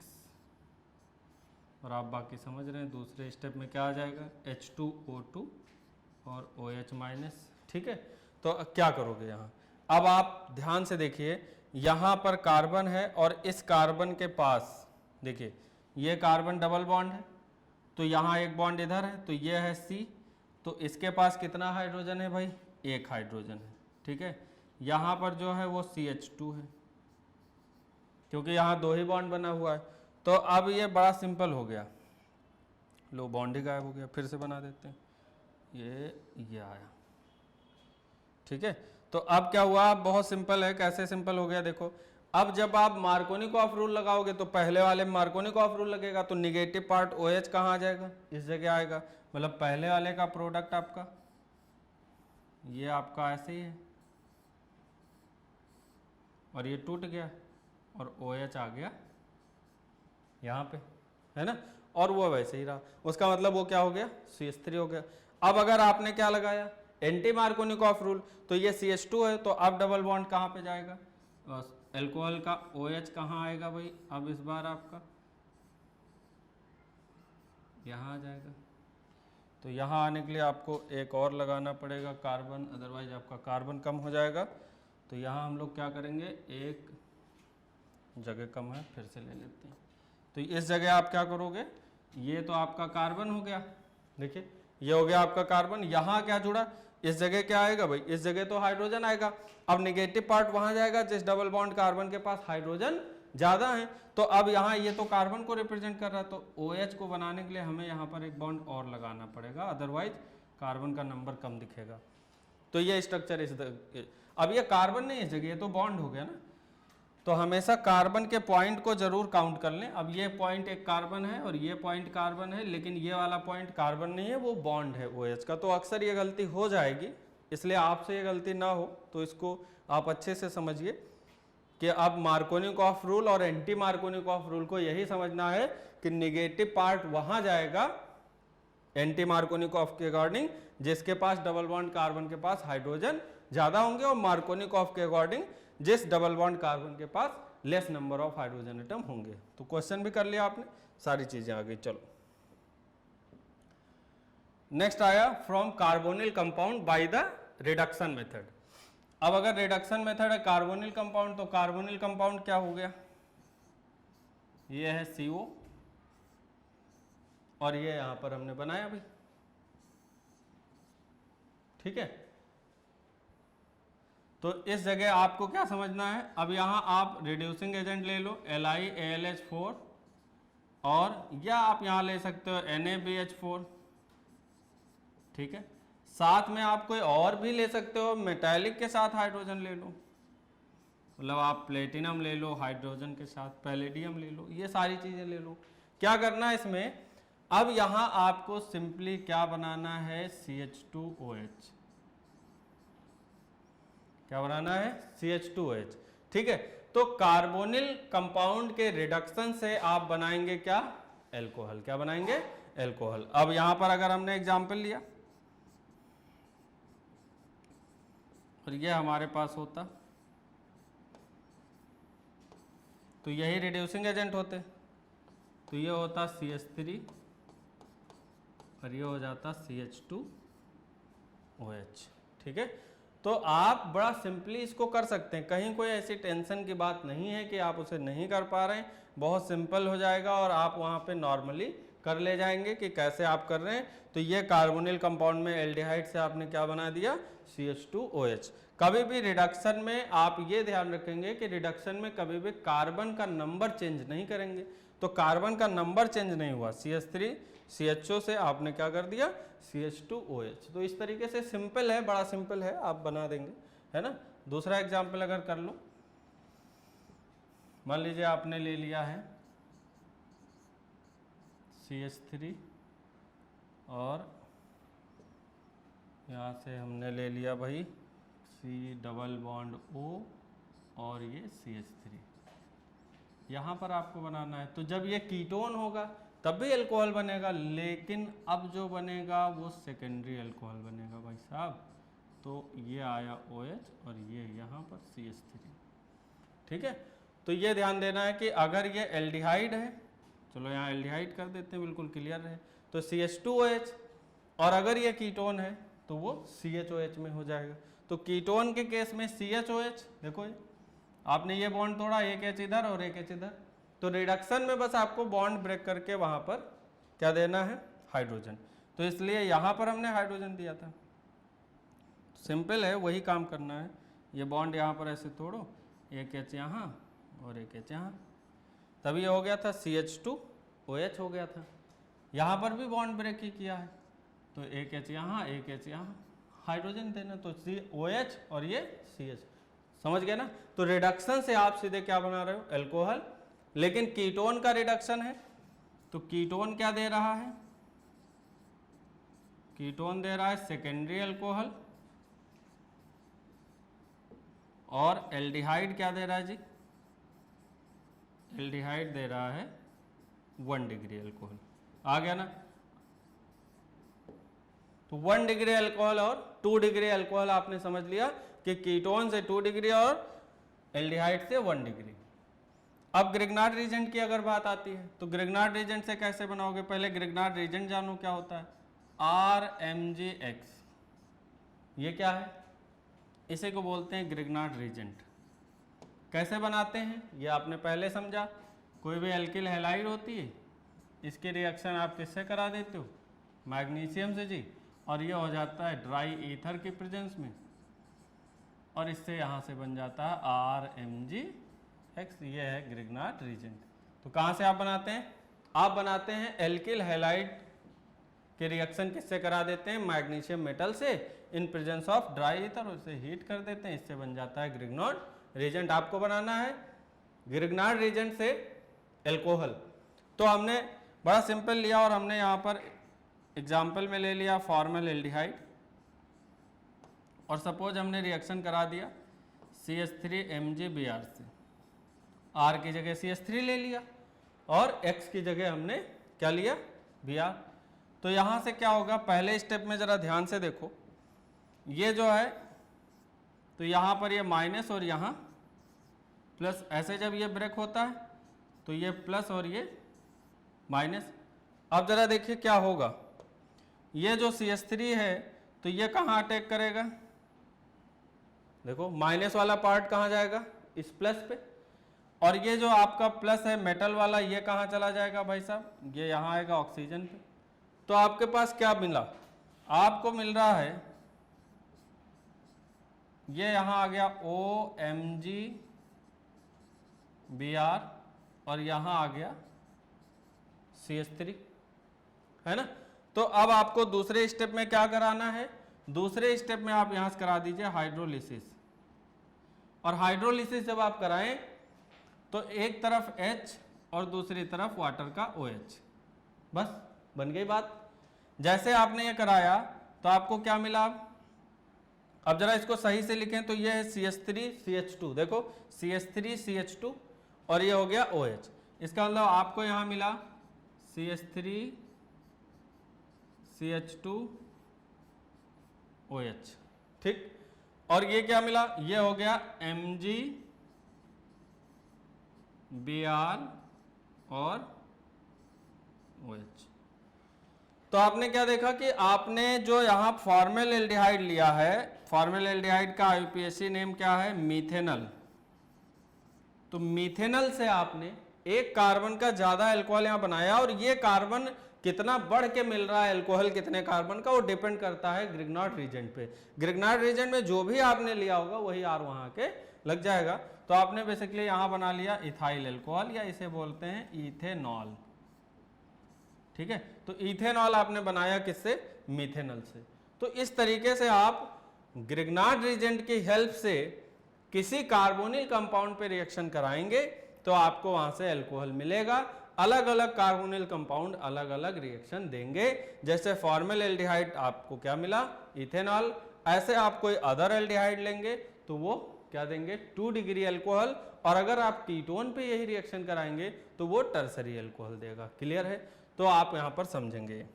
Speaker 1: और आप बाकी समझ रहे हैं। दूसरे स्टेप में क्या आ जाएगा, H2O2 और OH-, ठीक है। तो क्या करोगे यहाँ, अब आप ध्यान से देखिए, यहाँ पर कार्बन है और इस कार्बन के पास देखिए ये कार्बन डबल बॉन्ड है, तो यहाँ एक बॉन्ड इधर है, तो ये है C, तो इसके पास कितना हाइड्रोजन है भाई, 1 हाइड्रोजन है, ठीक है। यहाँ पर जो है वो CH2 है, क्योंकि यहाँ 2 ही बॉन्ड बना हुआ है। तो अब ये बड़ा सिंपल हो गया, लो बॉन्ड ही गायब हो गया, फिर से बना देते हैं, ये आया, ठीक है। तो अब क्या हुआ, बहुत सिंपल है। कैसे सिंपल हो गया देखो, अब जब आप मार्कोनिकॉफ रूल लगाओगे तो पहले वाले में मार्कोनिकॉफ रूल लगेगा, तो निगेटिव पार्ट OH कहाँ आ जाएगा, इस जगह आएगा। मतलब पहले वाले का प्रोडक्ट आपका ये आपका ऐसे ही है, और ये टूट गया और OH आ गया यहाँ पे, है ना, और वो वैसे ही रहा। उसका मतलब वो क्या हो गया, CH3 हो गया। अब अगर आपने क्या लगाया, एंटी मार्कोनिकॉफ रूल, तो ये CH2 है, तो अब डबल बॉन्ड कहाँ पे जाएगा, एल्कोहल का OH कहाँ आएगा भाई, अब इस बार आपका यहाँ आ जाएगा। तो यहाँ आने के लिए आपको एक और लगाना पड़ेगा कार्बन, अदरवाइज आपका कार्बन कम हो जाएगा। तो यहाँ हम लोग क्या करेंगे, एक जगह कम है, फिर से ले लेते हैं। तो इस जगह आप क्या करोगे, ये तो आपका कार्बन हो गया, देखिए ये हो गया आपका कार्बन। यहाँ क्या जुड़ा, इस जगह क्या आएगा भाई, इस जगह तो हाइड्रोजन आएगा। अब नेगेटिव पार्ट वहां जाएगा जिस डबल बॉन्ड कार्बन के पास हाइड्रोजन ज्यादा है। तो अब यहाँ ये तो कार्बन को रिप्रेजेंट कर रहा है, तो OH को बनाने के लिए हमें यहाँ पर एक बॉन्ड और लगाना पड़ेगा, अदरवाइज कार्बन का नंबर कम दिखेगा। तो ये स्ट्रक्चर अब ये कार्बन नहीं इस जगह, ये तो बॉन्ड हो गया ना। तो हमेशा कार्बन के पॉइंट को जरूर काउंट कर लें। अब ये पॉइंट एक कार्बन है और ये पॉइंट कार्बन है, लेकिन ये वाला पॉइंट कार्बन नहीं है, वो बॉन्ड है OH का। तो अक्सर ये गलती हो जाएगी, इसलिए आपसे ये गलती ना हो तो इसको आप अच्छे से समझिए कि अब मार्कोनिकॉफ रूल और एंटी मार्कोनिकॉफ रूल को यही समझना है कि निगेटिव पार्ट वहां जाएगा एंटी मार्कोनिकॉफ के अकॉर्डिंग जिसके पास डबल बॉन्ड कार्बन के पास हाइड्रोजन ज्यादा होंगे, और मार्कोनिकॉफ के अकॉर्डिंग जिस डबल बॉन्ड कार्बन के पास less number of hydrogen atom होंगे। तो क्वेश्चन भी कर लिया आपने, सारी चीजें आ गई। चलो नेक्स्ट आया from carbonyl compound by the reduction method. अब अगर रिडक्शन मेथड है कार्बोनिल कंपाउंड, तो कार्बोनिल कंपाउंड क्या हो गया, ये है CO और ये यहां पर हमने बनाया भाई, ठीक है। तो इस जगह आपको क्या समझना है, अब यहां आप रिड्यूसिंग एजेंट ले लो LiAlH4, और या आप यहां ले सकते हो NaBH4, ठीक है। साथ में आप कोई और भी ले सकते हो, मेटालिक के साथ हाइड्रोजन ले लो, मतलब आप प्लेटिनम ले लो हाइड्रोजन के साथ, पैलेडियम ले लो, ये सारी चीजें ले लो। क्या करना है इसमें, अब यहां आपको सिंपली क्या बनाना है, CH2OH, क्या बनाना है, CH2OH, ठीक है। तो कार्बोनिल कंपाउंड के रिडक्शन से आप बनाएंगे क्या, एल्कोहल, क्या बनाएंगे, एल्कोहल। अब यहां पर अगर हमने एग्जांपल लिया और ये हमारे पास होता, तो यही रिड्यूसिंग एजेंट होते, तो ये होता CH3 और ये हो जाता CH2OH, ठीक है। तो आप बड़ा सिंपली इसको कर सकते हैं, कहीं कोई ऐसी टेंशन की बात नहीं है कि आप उसे नहीं कर पा रहे हैं, बहुत सिंपल हो जाएगा और आप वहाँ पे नॉर्मली कर ले जाएंगे कि कैसे आप कर रहे हैं। तो ये कार्बोनिल कंपाउंड में एल्डिहाइड से आपने क्या बना दिया, CH2OH। कभी भी रिडक्शन में आप ये ध्यान रखेंगे कि रिडक्शन में कभी भी कार्बन का नंबर चेंज नहीं करेंगे, तो कार्बन का नंबर चेंज नहीं हुआ, CH3 CHO से आपने क्या कर दिया, CH2OH। तो इस तरीके से सिंपल है, बड़ा सिंपल है, आप बना देंगे, है ना। दूसरा एग्जाम्पल अगर कर लो, मान लीजिए आपने ले लिया है CH3 और यहाँ से हमने ले लिया भाई C डबल बॉन्ड O और ये CH3, यहाँ पर आपको बनाना है। तो जब ये कीटोन होगा तब भी अल्कोहल बनेगा, लेकिन अब जो बनेगा वो सेकेंडरी अल्कोहल बनेगा भाई साहब। तो ये आया OH और ये यहाँ पर CH3, ठीक है। तो ये ध्यान देना है कि अगर ये एल्डिहाइड है, चलो यहाँ एल्डिहाइड कर देते हैं बिल्कुल क्लियर रहे, तो CH2OH, और अगर ये कीटोन है तो वो CHOH में हो जाएगा। तो कीटोन के केस में CHOH, देखो ये आपने ये बॉन्ड तोड़ा, एक H इधर और एक H इधर, तो रिडक्शन में बस आपको बॉन्ड ब्रेक करके वहां पर क्या देना है, हाइड्रोजन। तो इसलिए यहां पर हमने हाइड्रोजन दिया था, सिंपल है, वही काम करना है। ये बॉन्ड यहाँ पर ऐसे तोड़ो, एक H यहाँ और एक H यहाँ, तभी हो गया था CH2OH हो गया था। यहाँ पर भी बॉन्ड ब्रेक ही किया है, तो एक H यहाँ एक H यहाँ, हाइड्रोजन देना, तो OH और ये CH, समझ गए ना। तो रिडक्शन से आप सीधे क्या बना रहे हो, एल्कोहल। लेकिन कीटोन का रिडक्शन है, तो कीटोन क्या दे रहा है, कीटोन दे रहा है सेकेंडरी अल्कोहल, और एल्डिहाइड क्या दे रहा है जी, एल्डिहाइड दे रहा है 1 डिग्री अल्कोहल। आ गया ना। तो 1 डिग्री अल्कोहल और 2 डिग्री अल्कोहल आपने समझ लिया कि कीटोन से 2 डिग्री और एल्डिहाइड से 1 डिग्री। अब ग्रिग्नार्ड रीजेंट की अगर बात आती है, तो ग्रिग्नार्ड रीजेंट से कैसे बनाओगे, पहले ग्रिग्नार्ड रीजेंट जानो क्या होता है, RMgX, ये क्या है, इसे को बोलते हैं ग्रिग्नार्ड रीजेंट। कैसे बनाते हैं ये आपने पहले समझा, कोई भी एल्किल हैलाइड होती है, इसके रिएक्शन आप किससे करा देते हो, मैग्नीशियम से जी, और ये हो जाता है ड्राई ईथर के प्रेजेंस में, और इससे यहाँ से बन जाता है RMgX, ये है ग्रिग्नार्ड रीजेंट। तो कहाँ से आप बनाते हैं, आप बनाते हैं एल्किल हैलाइड के रिएक्शन किससे करा देते हैं, मैग्नीशियम मेटल से in presence of dry ether, उसे हीट कर देते हैं, इससे बन जाता है ग्रिग्नार्ड रीजेंट। आपको बनाना है ग्रिग्नार्ड रीजेंट से एल्कोहल। तो हमने बड़ा सिंपल लिया और हमने यहाँ पर एग्जाम्पल में ले लिया फॉर्मल एल्डिहाइड, और सपोज हमने रिएक्शन करा दिया CH3MgBr से, R की जगह CH3 ले लिया और X की जगह हमने क्या लिया, Br। तो यहाँ से क्या होगा, पहले स्टेप में जरा ध्यान से देखो, ये जो है तो यहाँ पर ये माइनस और यहाँ प्लस, ऐसे जब ये ब्रेक होता है तो ये प्लस और ये माइनस। अब जरा देखिए क्या होगा, ये जो CH3 है तो ये कहाँ अटैक करेगा, देखो माइनस वाला पार्ट कहाँ जाएगा, इस प्लस पे, और ये जो आपका प्लस है मेटल वाला ये कहाँ चला जाएगा भाई साहब, ये यहाँ आएगा ऑक्सीजन पे। तो आपके पास क्या मिला, आपको मिल रहा है ये यहाँ आ गया OMgBr और यहाँ आ गया CH3, है ना। तो अब आपको दूसरे स्टेप में क्या कराना है, दूसरे स्टेप में आप यहाँ से करा दीजिए हाइड्रोलिसिस। और हाइड्रोलिसिस जब आप कराएं तो एक तरफ H और दूसरी तरफ वाटर का OH, बस बन गई बात। जैसे आपने ये कराया तो आपको क्या मिला, अब जरा इसको सही से लिखें तो ये है CH3CH2, देखो CH3CH2 और ये हो गया OH। इसका मतलब आपको यहाँ मिला CH3CH2OH, ठीक। और ये क्या मिला, ये हो गया MgBr और OH। तो आपने क्या देखा कि आपने जो यहाँ फॉर्मल एल्डिहाइड लिया है, फॉर्मल एल्डिहाइड का IUPAC नेम क्या है, मीथेनल। तो मीथेनल से आपने एक कार्बन का ज्यादा अल्कोहल यहाँ बनाया, और ये कार्बन कितना बढ़ के मिल रहा है अल्कोहल कितने कार्बन का, वो डिपेंड करता है ग्रिग्नार्ड रीजेंट पे। ग्रिग्नार्ड रीजेंट में जो भी आपने लिया होगा वही R वहां के लग जाएगा। तो आपने बेसिकली यहाँ बना लिया इथाइल अल्कोहल, या इसे बोलते हैं इथेनॉल, ठीक है। तो इथेनॉल आपने बनाया किससे, मीथेनल से। तो इस तरीके से आप ग्रिग्नार्ड रीजेंट की हेल्प से किसी कार्बोनिल कंपाउंड पे रिएक्शन कराएंगे तो आपको वहां से अल्कोहल मिलेगा। अलग अलग कार्बोनिल कंपाउंड अलग अलग रिएक्शन देंगे। जैसे फॉर्मल एल्डिहाइड आपको क्या मिला, इथेनॉल। ऐसे आप कोई अदर एल्डिहाइड लेंगे तो वो क्या देंगे, 2 डिग्री अल्कोहल। और अगर आप कीटोन पे यही रिएक्शन कराएंगे तो वो टर्सरी अल्कोहल देगा। क्लियर है, तो आप यहां पर समझेंगे।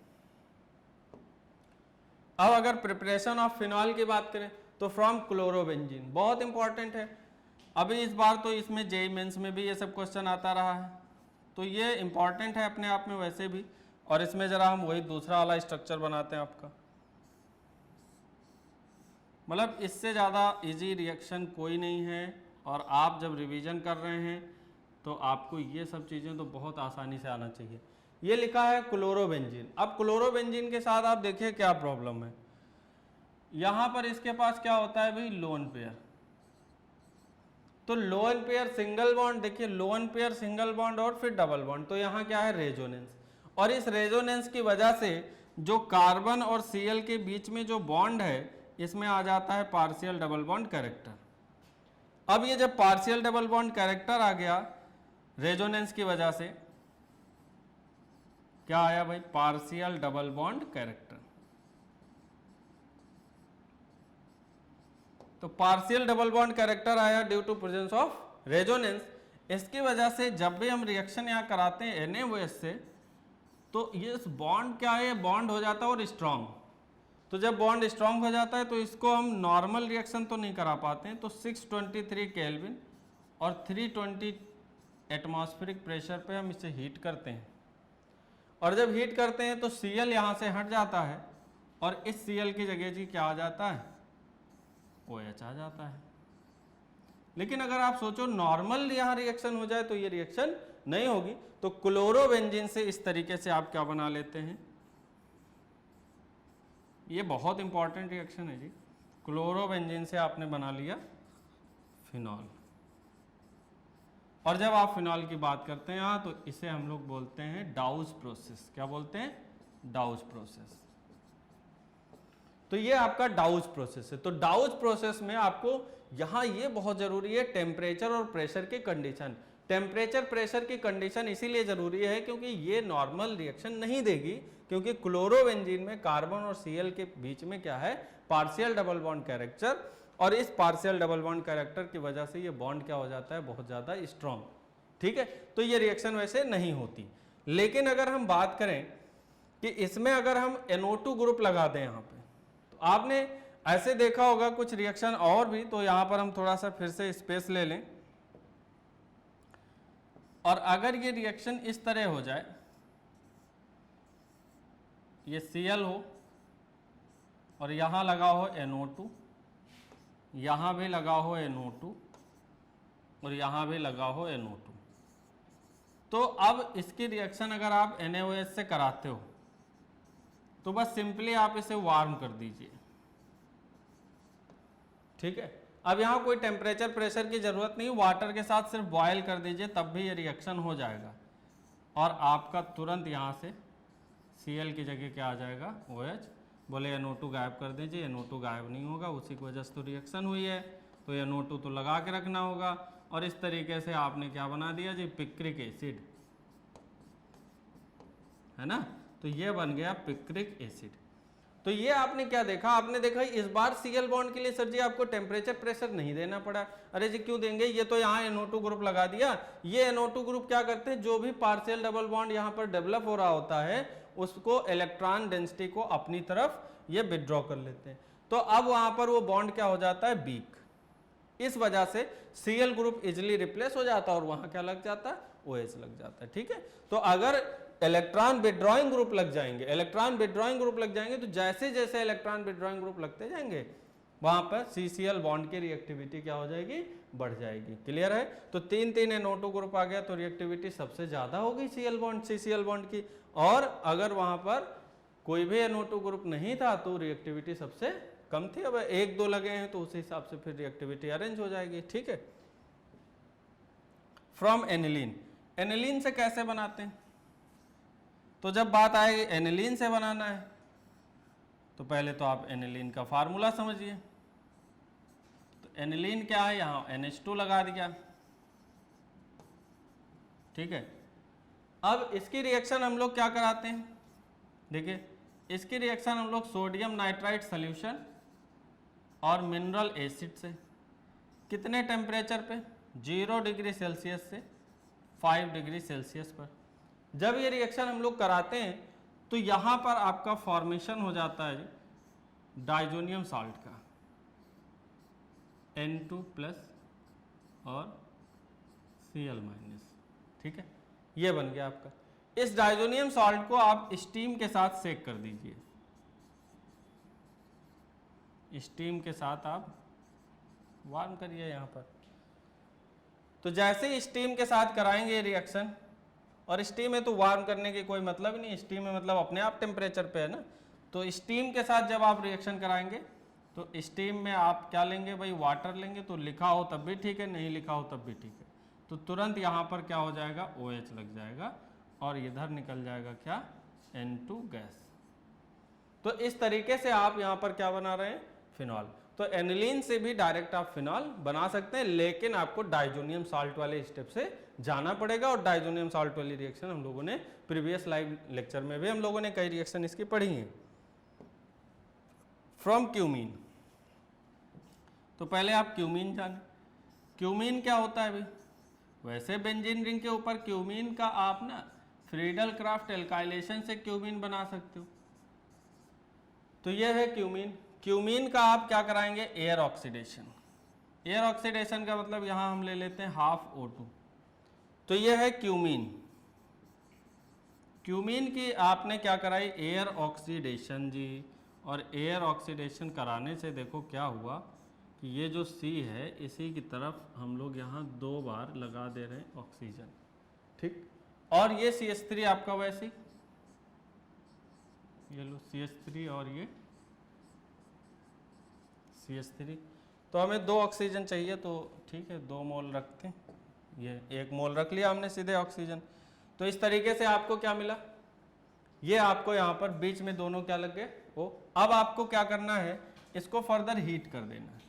Speaker 1: अब अगर प्रिपरेशन ऑफ फिनॉल की बात करें तो फ्रॉम क्लोरोबेंजीन, बहुत इंपॉर्टेंट है। अभी इस बार तो इसमें जेईई मेंस में भी ये सब क्वेश्चन आता रहा है, तो ये इंपॉर्टेंट है अपने आप में वैसे भी। और इसमें जरा हम वही दूसरा वाला स्ट्रक्चर बनाते हैं आपका, मतलब इससे ज़्यादा इजी रिएक्शन कोई नहीं है। और आप जब रिवीजन कर रहे हैं तो आपको ये सब चीज़ें तो बहुत आसानी से आना चाहिए। ये लिखा है क्लोरोबेंजीन। अब क्लोरोबेंजीन के साथ आप देखिए क्या प्रॉब्लम है, यहाँ पर इसके पास क्या होता है भाई, लोन पेयर। तो लोन पेयर सिंगल बॉन्ड, देखिए लोन पेयर सिंगल बॉन्ड और फिर डबल बॉन्ड, तो यहाँ क्या है, रेजोनेंस। और इस रेजोनेंस की वजह से जो कार्बन और Cl के बीच में जो बॉन्ड है इसमें आ जाता है पार्शियल डबल बॉन्ड कैरेक्टर। अब ये जब पार्शियल डबल बॉन्ड कैरेक्टर आ गया रेजोनेंस की वजह से, क्या आया भाई, पार्शियल डबल बॉन्ड कैरेक्टर। तो पार्शियल डबल बॉन्ड कैरेक्टर आया due to presence of resonance. इसकी वजह से जब भी हम रिएक्शन यहाँ कराते हैं NaOH से, तो ये बॉन्ड क्या है, बॉन्ड हो जाता है और स्ट्रांग। तो जब बॉन्ड स्ट्रांग हो जाता है तो इसको हम नॉर्मल रिएक्शन तो नहीं करा पाते हैं, तो 623 केल्विन और 320 एटमॉस्फेरिक प्रेशर पे हम इसे हीट करते हैं। और जब हीट करते हैं तो Cl यहाँ से हट जाता है और इस Cl की जगह जी क्या आ जाता है, OH आ जाता है। लेकिन अगर आप सोचो नॉर्मल यहाँ रिएक्शन हो जाए तो ये रिएक्शन नहीं होगी। तो क्लोरोबेंजीन से इस तरीके से आप क्या बना लेते हैं, ये बहुत इंपॉर्टेंट रिएक्शन है जी। क्लोरोबेंजीन से आपने बना लिया फिनॉल। और जब आप फिनॉल की बात करते हैं यहाँ, तो इसे हम लोग बोलते हैं डाउस प्रोसेस। क्या बोलते हैं, डाउस प्रोसेस। तो ये आपका डाउस प्रोसेस है। तो डाउस प्रोसेस में आपको यहाँ ये बहुत जरूरी है, टेम्परेचर और प्रेशर की कंडीशन। टेम्परेचर प्रेशर की कंडीशन इसीलिए जरूरी है क्योंकि ये नॉर्मल रिएक्शन नहीं देगी, क्योंकि क्लोरोबेंजीन में कार्बन और Cl के बीच में क्या है, पार्शियल डबल बॉन्ड कैरेक्टर, और इस पार्शियल डबल बॉन्ड कैरेक्टर की वजह से ये बॉन्ड क्या हो जाता है, बहुत ज्यादा स्ट्रॉन्ग। ठीक है, तो ये रिएक्शन वैसे नहीं होती। लेकिन अगर हम बात करें कि इसमें अगर हम NO2 ग्रुप लगा दें यहाँ पे, तो आपने ऐसे देखा होगा कुछ रिएक्शन और भी, तो यहाँ पर हम थोड़ा सा फिर से स्पेस ले लें, और अगर ये रिएक्शन इस तरह हो जाए, ये Cl हो और यहाँ लगा हो NO2, यहाँ भी लगा हो NO2 और यहाँ भी लगा हो NO2, तो अब इसकी रिएक्शन अगर आप NaOH से कराते हो तो बस सिंपली आप इसे वार्म कर दीजिए। ठीक है, अब यहाँ कोई टेम्परेचर प्रेशर की जरूरत नहीं, वाटर के साथ सिर्फ बॉयल कर दीजिए, तब भी ये रिएक्शन हो जाएगा, और आपका तुरंत यहाँ से Cl की जगह क्या आ जाएगा, OH। बोले NO2 गायब कर दीजिए, NO2 गायब नहीं होगा, उसी की वजह से तो रिएक्शन हुई है, तो NO2 तो लगा के रखना होगा, और इस तरीके से आपने क्या बना दिया जी, पिक्रिक एसिड, है ना। तो ये बन गया पिक्रिक एसिड। तो ये आपने क्या देखा, आपने देखा इस बार Cl बॉन्ड के लिए सर जी आपको टेम्परेचर प्रेशर नहीं देना पड़ा। अरे जी क्यों देंगे, ये तो यहाँ NO2 ग्रुप लगा दिया। ये NO2 ग्रुप क्या करते हैं, जो भी पार्शियल डबल बॉन्ड यहाँ पर डेवलप हो रहा होता है उसको इलेक्ट्रॉन डेंसिटी को अपनी तरफ ये विड्रॉ कर लेते हैं, तो अब वहां पर वो बॉन्ड क्या हो जाता है, वीक। इस वजह से Cl ग्रुप इजिली रिप्लेस हो जाता है और वहां क्या लग जाता है, OH लग जाता है। ठीक है, तो अगर इलेक्ट्रॉन विड्रॉइंग ग्रुप लग जाएंगे, इलेक्ट्रॉन विड्रॉइंग ग्रुप लग जाएंगे, तो जैसे जैसे इलेक्ट्रॉन विड्रॉइंग ग्रुप लगते जाएंगे वहां पर CCl बॉन्ड की रिएक्टिविटी क्या हो जाएगी, बढ़ जाएगी। क्लियर है, तो 3 NO2 ग्रुप आ गया तो रिएक्टिविटी सबसे ज्यादा होगी Cl बॉन्ड CCl बॉन्ड की, और अगर वहां पर कोई भी NO2 ग्रुप नहीं था तो रिएक्टिविटी सबसे कम थी। अब 1-2 लगे हैं तो उस हिसाब से फिर रिएक्टिविटी अरेंज हो जाएगी। ठीक है, फ्रॉम एनिलीन, एनिलीन से कैसे बनाते हैं, तो जब बात आएगी एनिलीन से बनाना है तो पहले तो आप एनिलीन का फार्मूला समझिए। तो एनिलीन क्या है, यहाँ NH2 लगा दिया। ठीक है, अब इसकी रिएक्शन हम लोग क्या कराते हैं, देखिए इसकी रिएक्शन हम लोग सोडियम नाइट्राइट सॉल्यूशन और मिनरल एसिड से, कितने टेम्परेचर पे, 0 डिग्री सेल्सियस से 5 डिग्री सेल्सियस पर। जब ये रिएक्शन हम लोग कराते हैं तो यहाँ पर आपका फॉर्मेशन हो जाता है डाइजोनियम साल्ट का, N2+ और Cl-। ठीक है, ये बन गया आपका। इस डाइजोनियम सॉल्ट को आप स्टीम के साथ सेक कर दीजिए, स्टीम के साथ आप वार्म करिए यहाँ पर। तो जैसे ही स्टीम के साथ कराएंगे रिएक्शन, और स्टीम में तो वार्म करने की कोई मतलब ही नहीं, स्टीम में मतलब अपने आप टेम्परेचर पे है ना, तो स्टीम के साथ जब आप रिएक्शन कराएंगे तो स्टीम में आप क्या लेंगे भाई, वाटर लेंगे, तो लिखा हो तब भी ठीक है, नहीं लिखा हो तब भी ठीक है, तो तुरंत यहाँ पर क्या हो जाएगा, OH लग जाएगा और इधर निकल जाएगा क्या, N2 गैस। तो इस तरीके से आप यहाँ पर क्या बना रहे हैं, फिनॉल। तो एनिलीन से भी डायरेक्ट आप फिनॉल बना सकते हैं, लेकिन आपको डाइजोनियम साल्ट वाले स्टेप से जाना पड़ेगा, और डाइजोनियम साल्ट वाली रिएक्शन हम लोगों ने प्रीवियस लाइव लेक्चर में भी हम लोगों ने कई रिएक्शन इसकी पढ़ी हैं। फ्रॉम क्यूमीन, तो पहले आप क्यूमीन जाने, क्यूमीन क्या होता है भाई, वैसे बेंजीन रिंग के ऊपर क्यूमीन का आप ना फ्रीडल क्राफ्ट एल्काइलेशन से क्यूमीन बना सकते हो। तो ये है क्यूमीन। क्यूमीन का आप क्या कराएंगे, एयर ऑक्सीडेशन। एयर ऑक्सीडेशन का मतलब यहां हम ले लेते हैं ½ O2। तो ये है क्यूमीन। क्यूमीन की आपने क्या कराई, एयर ऑक्सीडेशन जी, और एयर ऑक्सीडेशन कराने से देखो क्या हुआ कि ये जो C है इसी की तरफ हम लोग यहाँ 2 बार लगा दे रहे हैं ऑक्सीजन। ठीक, और ये CH3 आपका वैसे, ये लो CH3 और ये CH3, तो हमें 2 ऑक्सीजन चाहिए, तो ठीक है 2 मोल रखते हैं, ये 1 मोल रख लिया हमने सीधे ऑक्सीजन। तो इस तरीके से आपको क्या मिला, ये आपको यहाँ पर बीच में दोनों क्या लग गए O। अब आपको क्या करना है, इसको फर्दर हीट कर देना है।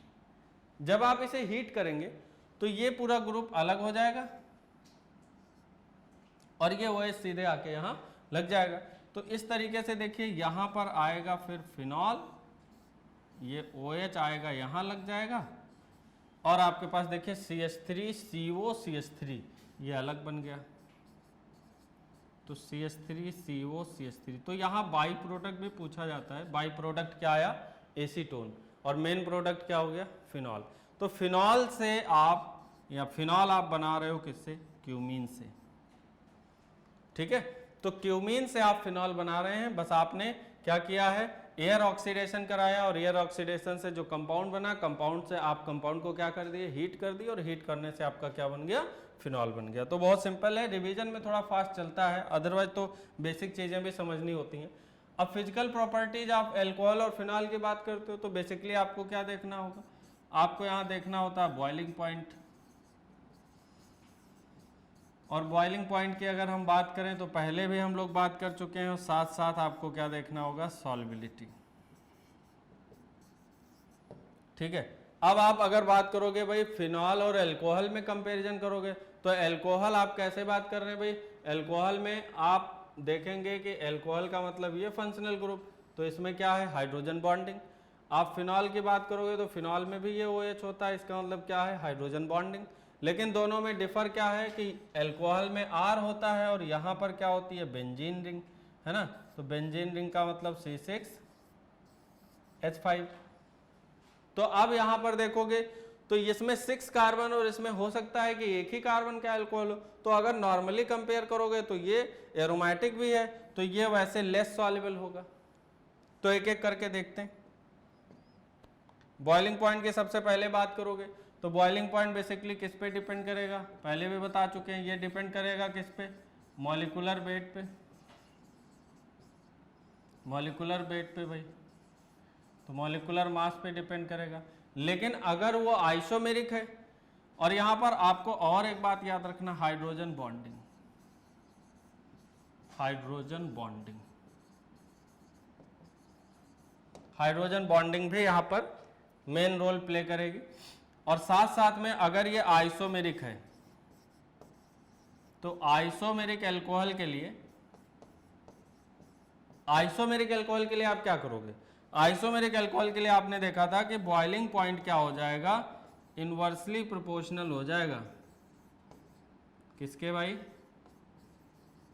Speaker 1: जब आप इसे हीट करेंगे तो ये पूरा ग्रुप अलग हो जाएगा, और ये OH सीधे आके यहाँ लग जाएगा। तो इस तरीके से देखिए यहाँ पर आएगा फिर फिनॉल, ये OH आएगा यहाँ लग जाएगा, और आपके पास देखिए CH3 CO CH3 ये अलग बन गया, तो CH3 CO CH3। तो यहाँ बाई प्रोडक्ट भी पूछा जाता है। बाई प्रोडक्ट क्या आया? एसीटोन, और मेन प्रोडक्ट क्या हो गया? फिनॉल। तो फिनॉल से आप, या फिनॉल आप बना रहे हो किससे? क्यूमीन से, ठीक है। तो क्यूमीन से आप फिनॉल बना रहे हैं, बस आपने क्या किया है? एयर ऑक्सीडेशन कराया, और एयर ऑक्सीडेशन से जो कंपाउंड बना, कंपाउंड से आप कंपाउंड को क्या कर दिए? हीट कर दिए, और हीट करने से आपका क्या बन गया? फिनॉल बन गया। तो बहुत सिंपल है, रिवीजन में थोड़ा फास्ट चलता है, अदरवाइज तो बेसिक चीज़ें भी समझनी होती हैं। अब फिजिकल प्रॉपर्टीज आप एल्कोहल और फिनॉल की बात करते हो, तो बेसिकली आपको क्या देखना होगा? आपको यहाँ देखना होता है बॉइलिंग पॉइंट, और बॉइलिंग पॉइंट की अगर हम बात करें तो पहले भी हम लोग बात कर चुके हैं, और साथ साथ आपको क्या देखना होगा? सॉल्युबिलिटी, ठीक है। अब आप अगर बात करोगे भाई फिनॉल और अल्कोहल में कंपैरिजन करोगे, तो अल्कोहल आप कैसे बात कर रहे हैं भाई? अल्कोहल में आप देखेंगे कि अल्कोहल का मतलब ये फंक्शनल ग्रुप, तो इसमें क्या है? Hydrogen bonding. आप फिनॉल की बात करोगे तो फिनॉल में भी ये OH होता है, इसका मतलब क्या है? Hydrogen bonding. लेकिन दोनों में डिफर क्या है कि अल्कोहल में R होता है, और यहाँ पर क्या होती है? बेंजीन रिंग, है ना। तो बेंजीन रिंग का मतलब C6H5। तो अब यहाँ पर देखोगे तो इसमें 6 कार्बन, और इसमें हो सकता है कि एक ही कार्बन का अल्कोहल हो। तो अगर नॉर्मली कंपेयर करोगे तो ये एरोमेटिक भी है, तो ये वैसे लेस सॉल्युबल होगा। तो एक एक करके देखते हैं। बॉइलिंग पॉइंट की सबसे पहले बात करोगे तो बॉइलिंग पॉइंट बेसिकली किस पे डिपेंड करेगा? पहले भी बता चुके हैं, ये डिपेंड करेगा किस पे? मॉलिक्यूलर वेट पे, मॉलिक्यूलर वेट पे भाई, तो मॉलिक्यूलर मास पे डिपेंड करेगा। लेकिन अगर वो आइसोमेरिक है, और यहां पर आपको और एक बात याद रखना, hydrogen bonding, hydrogen bonding, hydrogen bonding भी यहां पर मेन रोल प्ले करेगी। और साथ साथ में अगर ये आइसोमेरिक है, तो आइसोमेरिक अल्कोहल के लिए, आइसोमेरिक अल्कोहल के लिए आप क्या करोगे? आइसोमेरिक अल्कोहल के लिए आपने देखा था कि बॉइलिंग पॉइंट क्या हो जाएगा? इनवर्सली प्रोपोर्शनल हो जाएगा, किसके भाई?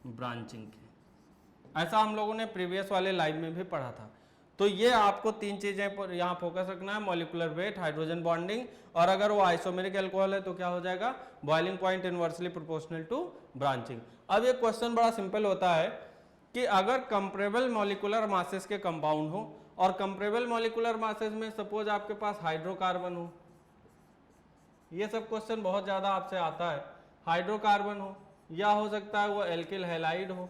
Speaker 1: ब्रांचिंग के। ऐसा हम लोगों ने प्रीवियस वाले लाइव में भी पढ़ा था। तो ये आपको तीन चीजें पर यहाँ फोकस रखना है, मॉलिक्यूलर वेट, हाइड्रोजन बॉन्डिंग, और अगर वो आइसोमेरिक अल्कोहल है तो क्या हो जाएगा? Boiling point inversely proportional to branching. अब ये क्वेश्चन बड़ा सिंपल होता है कि अगर कंपेरेबल मॉलिक्यूलर मासेस के कंपाउंड हो, और कंपेरेबल मॉलिक्यूलर मासेस में सपोज आपके पास हाइड्रोकार्बन हो, ये सब क्वेश्चन बहुत ज्यादा आपसे आता है, हाइड्रोकार्बन हो, या हो सकता है वो एल्किल हैलाइड हो,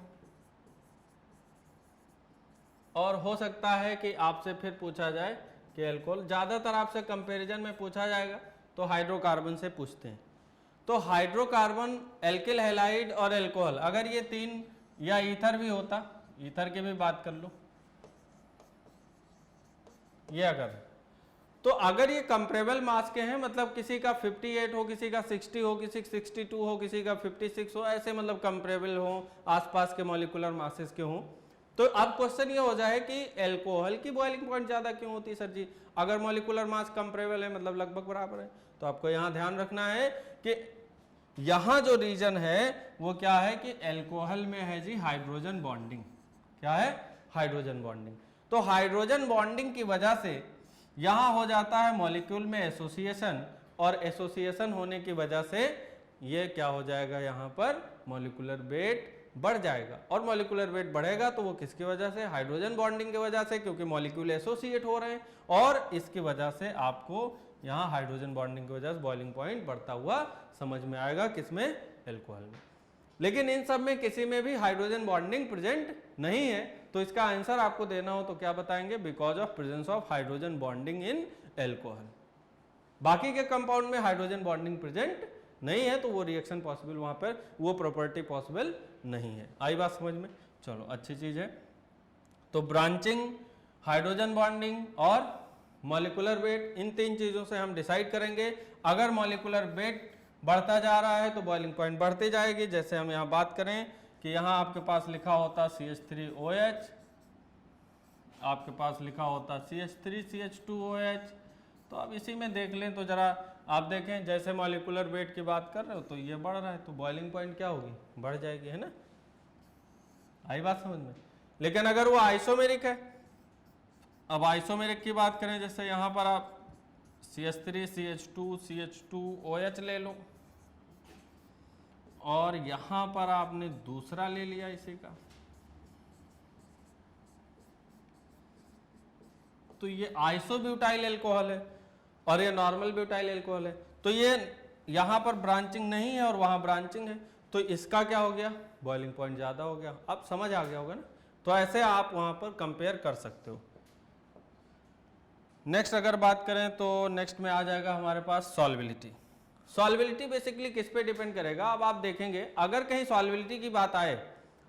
Speaker 1: और हो सकता है कि आपसे फिर पूछा जाए कि अल्कोहल, ज्यादातर आपसे कंपैरिजन में पूछा जाएगा तो हाइड्रोकार्बन से पूछते हैं। तो हाइड्रोकार्बन, एल्किल हैलाइड और अल्कोहल, अगर ये तीन, या ईथर भी होता, ईथर की भी बात कर लो, ये अगर ये कंपेरेबल मास के हैं, मतलब किसी का 58 हो, किसी का 60 हो, किसी का 62 हो, किसी का 56 हो, ऐसे मतलब कंपेरेबल हो, आसपास के मॉलिक्यूलर मासेस के हों, तो अब क्वेश्चन ये हो जाए कि अल्कोहल की बॉइलिंग पॉइंट ज्यादा क्यों होती है सर जी? अगर मॉलिक्यूलर मास कंपेरेबल है, मतलब लगभग बराबर है, तो आपको यहाँ ध्यान रखना है कि यहाँ जो रीजन है वो क्या है कि अल्कोहल में है जी हाइड्रोजन बॉन्डिंग। क्या है? Hydrogen bonding. तो हाइड्रोजन बॉन्डिंग की वजह से यहां हो जाता है मॉलिक्यूल में एसोसिएशन, और एसोसिएशन होने की वजह से ये क्या हो जाएगा? यहाँ पर मॉलिक्यूलर वेट बढ़ जाएगा, और मॉलिक्यूलर वेट बढ़ेगा तो वो किसकी वजह से? हाइड्रोजन बॉन्डिंग की वजह से, क्योंकि मॉलिक्यूल एसोसिएट हो रहे हैं, और इसकी वजह से आपको यहाँ हाइड्रोजन बॉन्डिंग की वजह से बॉइलिंग पॉइंट बढ़ता हुआ समझ में आएगा, किसमें? अल्कोहल में। लेकिन इन सब में किसी में भी हाइड्रोजन बॉन्डिंग प्रेजेंट नहीं है, तो इसका आंसर आपको देना हो तो क्या बताएंगे? Because of presence of hydrogen bonding in alcohol. बाकी के कंपाउंड में हाइड्रोजन बॉन्डिंग प्रेजेंट नहीं है, तो वो रिएक्शन पॉसिबल, वहां पर वो प्रॉपर्टी पॉसिबल नहीं है। आई बात समझ में? चलो, अच्छी चीज है। तो ब्रांचिंग, हाइड्रोजन बॉन्डिंग और मॉलिक्यूलर वेट, इन तीन चीजों से हम डिसाइड करेंगे। अगर मॉलिक्यूलर वेट बढ़ता जा रहा है तो बॉइलिंग पॉइंट बढ़ती जाएगी। जैसे हम यहाँ बात करें कि यहाँ आपके पास लिखा होता CH3OH, आपके पास लिखा होता CH3CH2OH। तो अब इसी में देख लें तो जरा आप देखें, जैसे मॉलिक्यूलर वेट की बात कर रहे हो तो ये बढ़ रहा है तो बॉइलिंग पॉइंट क्या होगी, बढ़ जाएगी, है ना। आई बात समझ में। लेकिन अगर वो आइसोमेरिक है, अब आइसोमेरिक की बात करें, जैसे यहाँ पर आप CH3CH2CH2OH ले लो और यहाँ पर आपने दूसरा ले लिया इसी का, तो ये आइसोब्यूटाइल एल्कोहल है और ये नॉर्मल ब्यूटाइल एल्कोहल है। तो ये यहाँ पर ब्रांचिंग नहीं है और वहाँ ब्रांचिंग है, तो इसका क्या हो गया, बॉइलिंग पॉइंट ज़्यादा हो गया। अब समझ आ गया होगा ना। तो ऐसे आप वहाँ पर कंपेयर कर सकते हो। नेक्स्ट अगर बात करें तो नेक्स्ट में आ जाएगा हमारे पास सॉल्बिलिटी। सॉल्बिलिटी बेसिकली किस पे डिपेंड करेगा, अब आप देखेंगे अगर कहीं सॉल्बिलिटी की बात आए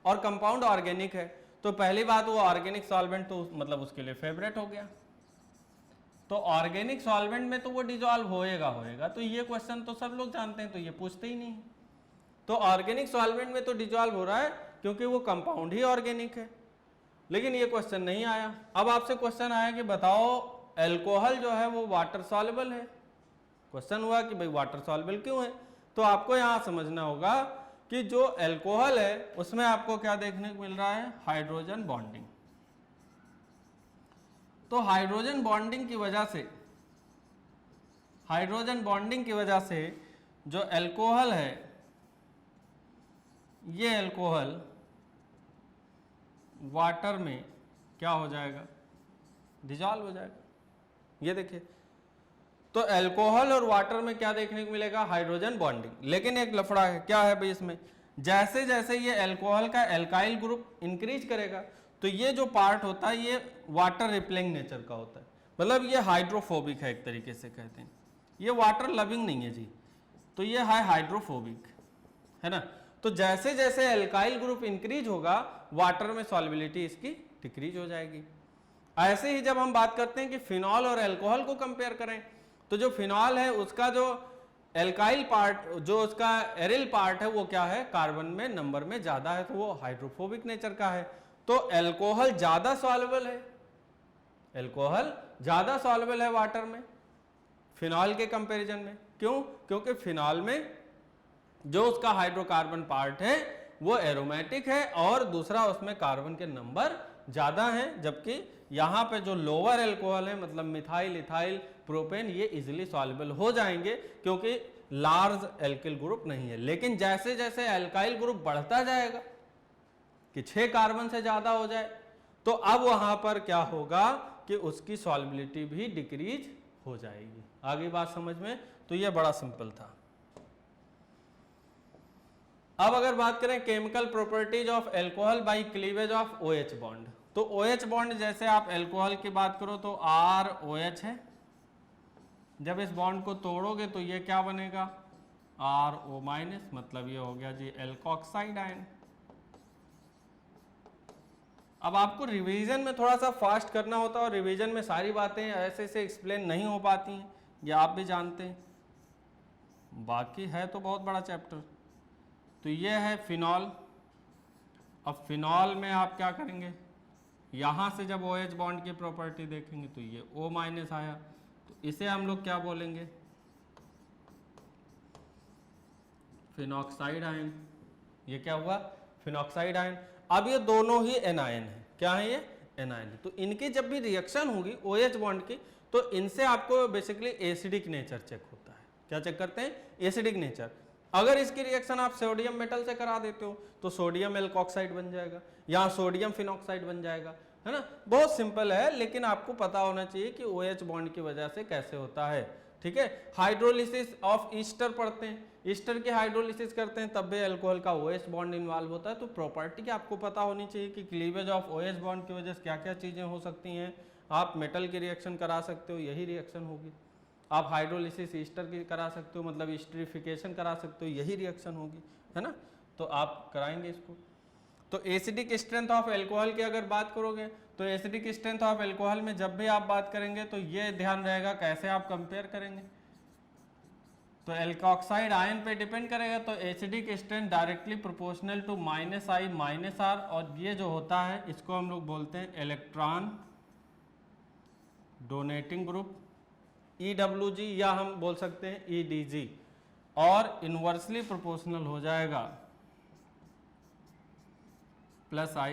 Speaker 1: और कंपाउंड ऑर्गेनिक है तो पहली बात वो ऑर्गेनिक सॉल्वेंट तो मतलब उसके लिए फेवरेट हो गया। तो ऑर्गेनिक सॉल्वेंट में तो वो डिजॉल्व होएगा। तो ये क्वेश्चन तो सब लोग जानते हैं, तो ये पूछते ही नहीं। तो ऑर्गेनिक सॉल्वेंट में तो डिजॉल्व हो रहा है क्योंकि वो कंपाउंड ही ऑर्गेनिक है। लेकिन ये क्वेश्चन नहीं आया। अब आपसे क्वेश्चन आया कि बताओ अल्कोहल जो है वो वाटर सॉल्युबल है। क्वेश्चन हुआ कि भाई वाटर सॉल्युबल क्यों है। तो आपको यहाँ समझना होगा कि जो अल्कोहल है उसमें आपको क्या देखने को मिल रहा है, हाइड्रोजन बॉन्डिंग। तो हाइड्रोजन बॉन्डिंग की वजह से जो अल्कोहल है, ये अल्कोहल वाटर में क्या हो जाएगा, डिजॉल्व हो जाएगा। ये देखिए, तो अल्कोहल और वाटर में क्या देखने को मिलेगा, हाइड्रोजन बॉन्डिंग। लेकिन एक लफड़ा है, क्या है भाई इसमें, जैसे जैसे ये अल्कोहल का एल्काइल ग्रुप इंक्रीज करेगा तो ये जो पार्ट होता है ये वाटर रिपेलिंग नेचर का होता है। मतलब ये हाइड्रोफोबिक है, एक तरीके से कहते हैं। ये वाटर लविंग नहीं है जी, तो ये है हाइड्रोफोबिक, है ना। तो जैसे जैसे एल्काइल ग्रुप इंक्रीज होगा वाटर में सॉल्युबिलिटी इसकी डिक्रीज हो जाएगी। ऐसे ही जब हम बात करते हैं कि फिनॉल और अल्कोहल को कंपेयर करें तो जो फिनॉल है उसका जो एल्काइल पार्ट, जो उसका एरिल पार्ट है वो क्या है, कार्बन में नंबर में ज्यादा है, तो वो हाइड्रोफोबिक नेचर का है। तो अल्कोहल ज्यादा सॉल्युबल है, अल्कोहल ज्यादा सॉल्युबल है वाटर में फिनॉल के कंपैरिजन में। क्यों, क्योंकि फिनॉल में जो उसका हाइड्रोकार्बन पार्ट है वो एरोमेटिक है और दूसरा उसमें कार्बन के नंबर ज्यादा हैं, जबकि यहाँ पे जो लोअर अल्कोहल है मतलब मिथाइल, इथाइल, प्रोपेन, ये इजीली सॉल्युबल हो जाएंगे क्योंकि लार्ज एल्किल ग्रुप नहीं है। लेकिन जैसे जैसे एल्काइल ग्रुप बढ़ता जाएगा कि 6 कार्बन से ज्यादा हो जाए तो अब वहां पर क्या होगा कि उसकी सॉल्युबिलिटी भी डिक्रीज हो जाएगी। आगे बात समझ में। तो ये बड़ा सिंपल था। अब अगर बात करें chemical properties of alcohol by cleavage of OH bond, तो OH बॉन्ड जैसे आप अल्कोहल की बात करो तो ROH है। जब इस बॉन्ड को तोड़ोगे तो ये क्या बनेगा, RO-, मतलब ये हो गया जी एल्कोक्साइड आयन। अब आपको रिवीजन में थोड़ा सा फास्ट करना होता है और रिवीजन में सारी बातें ऐसे से एक्सप्लेन नहीं हो पाती हैं, ये आप भी जानते हैं। बाकी है तो बहुत बड़ा चैप्टर। तो ये है फिनॉल। अब फिनॉल में आप क्या करेंगे, यहाँ से जब OH बॉन्ड की प्रॉपर्टी देखेंगे तो ये O- आया, तो इसे हम लोग क्या बोलेंगे, फिनॉक्साइड आयन। ये क्या हुआ, फिनॉक्साइड आयन। अब ये दोनों ही एनायन है, क्या है ये, एनायन है। तो इनकी जब भी रिएक्शन होगी OH बॉन्ड की तो इनसे आपको बेसिकली एसिडिक नेचर चेक होता है। क्या चेक करते हैं, एसिडिक नेचर। अगर इसकी रिएक्शन आप सोडियम मेटल से करा देते हो तो सोडियम एल्कोक्साइड बन जाएगा या सोडियम फिनॉक्साइड बन जाएगा, है ना। बहुत सिंपल है, लेकिन आपको पता होना चाहिए कि OH बॉन्ड की वजह से कैसे होता है, ठीक है। हाइड्रोलिसिस ऑफ ईस्टर पढ़ते हैं, ईस्टर की हाइड्रोलिसिस करते हैं तब भी अल्कोहल का OH बॉन्ड इन्वॉल्व होता है। तो प्रॉपर्टी आपको पता होनी चाहिए कि क्लीवेज ऑफ OH बॉन्ड की वजह से क्या क्या चीजें हो सकती हैं। आप मेटल की रिएक्शन करा सकते हो, यही रिएक्शन होगी। आप हाइड्रोलिसिस ईस्टर की करा सकते हो, मतलब ईस्टरिफिकेशन करा सकते हो, यही रिएक्शन होगी, है ना। तो आप कराएंगे इसको। तो एसिडिक स्ट्रेंथ ऑफ अल्कोहल की अगर बात करोगे तो एसिडिक स्ट्रेंथ ऑफ अल्कोहल में जब भी आप बात करेंगे तो ये ध्यान रहेगा कैसे आप कंपेयर करेंगे। तो एल्कोक्साइड आयन पे डिपेंड करेगा, तो acidic strength directly proportional to -I - R, और ये जो होता है इसको हम लोग बोलते हैं इलेक्ट्रॉन डोनेटिंग ग्रुप EWG, या हम बोल सकते हैं EDG, और इन्वर्सली प्रोपोर्शनल हो जाएगा +I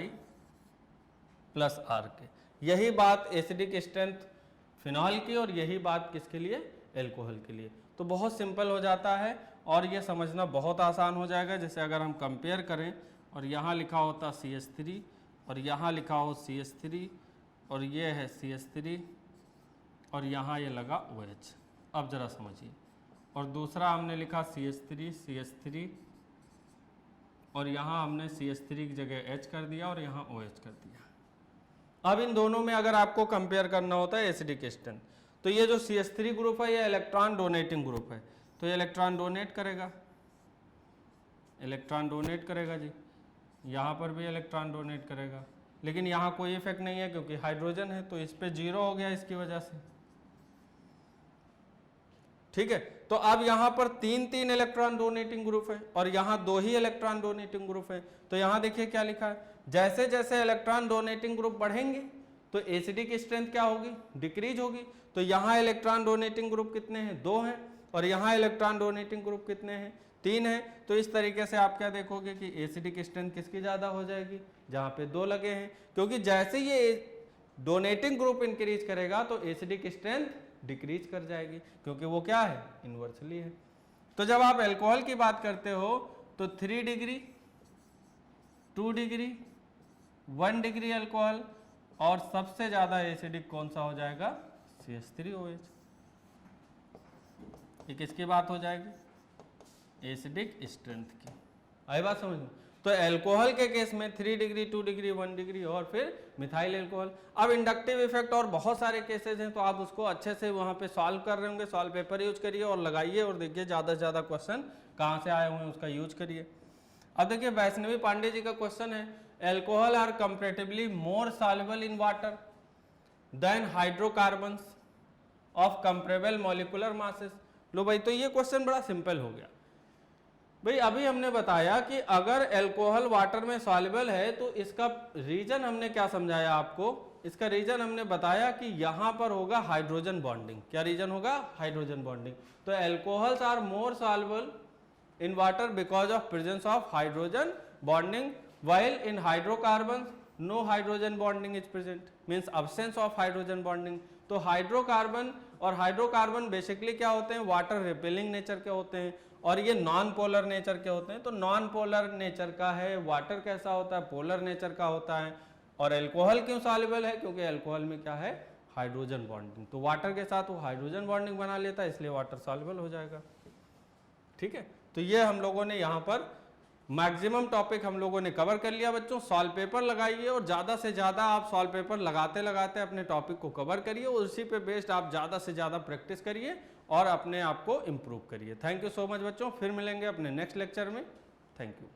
Speaker 1: + R के। यही बात एसिडिक स्ट्रेंथ फिनॉल की, और यही बात किसके लिए, एल्कोहल के लिए। तो बहुत सिंपल हो जाता है और ये समझना बहुत आसान हो जाएगा। जैसे अगर हम कंपेयर करें और यहाँ लिखा होता CH3 और यहाँ लिखा हो CH3 और ये है CH3 और यहाँ ये लगा OH। अब ज़रा समझिए, और दूसरा हमने लिखा CH3 और यहाँ हमने CH3 की जगह H कर दिया और यहाँ OH कर दिया। अब इन दोनों में अगर आपको कंपेयर करना होता है एसिडिक स्ट्रेंथ, तो ये जो CH3 ग्रुप है ये इलेक्ट्रॉन डोनेटिंग ग्रुप है, तो ये इलेक्ट्रॉन डोनेट करेगा, जी। यहाँ पर भी इलेक्ट्रॉन डोनेट करेगा, लेकिन यहाँ कोई इफेक्ट नहीं है क्योंकि हाइड्रोजन है, तो इस पे 0 हो गया इसकी वजह से। ठीक है, तो अब यहाँ पर 3 इलेक्ट्रॉन डोनेटिंग ग्रुप है और यहाँ 2 ही इलेक्ट्रॉन डोनेटिंग ग्रुप है। तो यहाँ देखिए क्या लिखा है, जैसे जैसे इलेक्ट्रॉन डोनेटिंग ग्रुप बढ़ेंगे तो एसिडिक स्ट्रेंथ क्या होगी, डिक्रीज होगी। तो यहाँ इलेक्ट्रॉन डोनेटिंग ग्रुप कितने हैं, 2 हैं, और यहाँ इलेक्ट्रॉन डोनेटिंग ग्रुप कितने हैं, 3 हैं। तो इस तरीके से आप क्या देखोगे कि एसिडिक स्ट्रेंथ किसकी ज़्यादा हो जाएगी, जहाँ पे 2 लगे हैं, क्योंकि जैसे ये डोनेटिंग ग्रुप इंक्रीज करेगा तो एसिडिक स्ट्रेंथ डिक्रीज कर जाएगी, क्योंकि वो क्या है, इन्वर्सली है। तो जब आप अल्कोहल की बात करते हो तो 3 डिग्री, 2 डिग्री, 1 डिग्री अल्कोहल, और सबसे ज़्यादा एसिडिक कौन सा हो जाएगा, CH3OH। ये किसकी बात हो जाएगी, एसिडिक स्ट्रेंथ की। आई बात समझ में। तो अल्कोहल के केस में 3 डिग्री, 2 डिग्री, 1 डिग्री और फिर मिथाइल अल्कोहल। अब इंडक्टिव इफेक्ट और बहुत सारे केसेस हैं, तो आप उसको अच्छे से वहाँ पे सॉल्व कर रहे होंगे, सॉल्व पेपर यूज करिए और लगाइए और देखिए ज़्यादा से ज़्यादा क्वेश्चन कहाँ से आए हुए हैं उसका यूज करिए। अब देखिए वैष्णवी पांडे जी का क्वेश्चन है, alcohol are comparatively more soluble in water than hydrocarbons of comparable molecular masses. लो भाई, तो ये क्वेश्चन बड़ा सिंपल हो गया भाई। अभी हमने बताया कि अगर अल्कोहल वाटर में सॉल्युबल है तो इसका रीजन हमने क्या समझाया आपको, इसका रीजन हमने बताया कि यहां पर होगा हाइड्रोजन बॉन्डिंग। क्या रीजन होगा, हाइड्रोजन बॉन्डिंग। तो alcohols are more soluble in water because of presence of hydrogen bonding, while in hydrocarbons no hydrogen bonding is present, means absence of hydrogen bonding। तो हाइड्रोकार्बन और हाइड्रोकार्बन बेसिकली क्या होते हैं, वाटर रिपेलिंग नेचर के होते हैं और ये नॉन पोलर नेचर के होते हैं। तो नॉन पोलर नेचर का है, वाटर कैसा होता है, पोलर नेचर का होता है। और अल्कोहल क्यों सॉल्युबल है, क्योंकि अल्कोहल में क्या है, हाइड्रोजन बॉन्डिंग। तो वाटर के साथ वो हाइड्रोजन बॉन्डिंग बना लेता है, इसलिए वाटर सॉल्युबल हो जाएगा। ठीक है, तो ये हम लोगों ने यहाँ पर मैक्सिमम टॉपिक हम लोगों ने कवर कर लिया। बच्चों सॉल्व पेपर लगाइए और ज़्यादा से ज़्यादा आप सॉल्व पेपर लगाते लगाते अपने टॉपिक को कवर करिए और उसी पे बेस्ड आप ज़्यादा से ज़्यादा प्रैक्टिस करिए और अपने आप को इम्प्रूव करिए। थैंक यू सो मच बच्चों, फिर मिलेंगे अपने नेक्स्ट लेक्चर में। Thank you.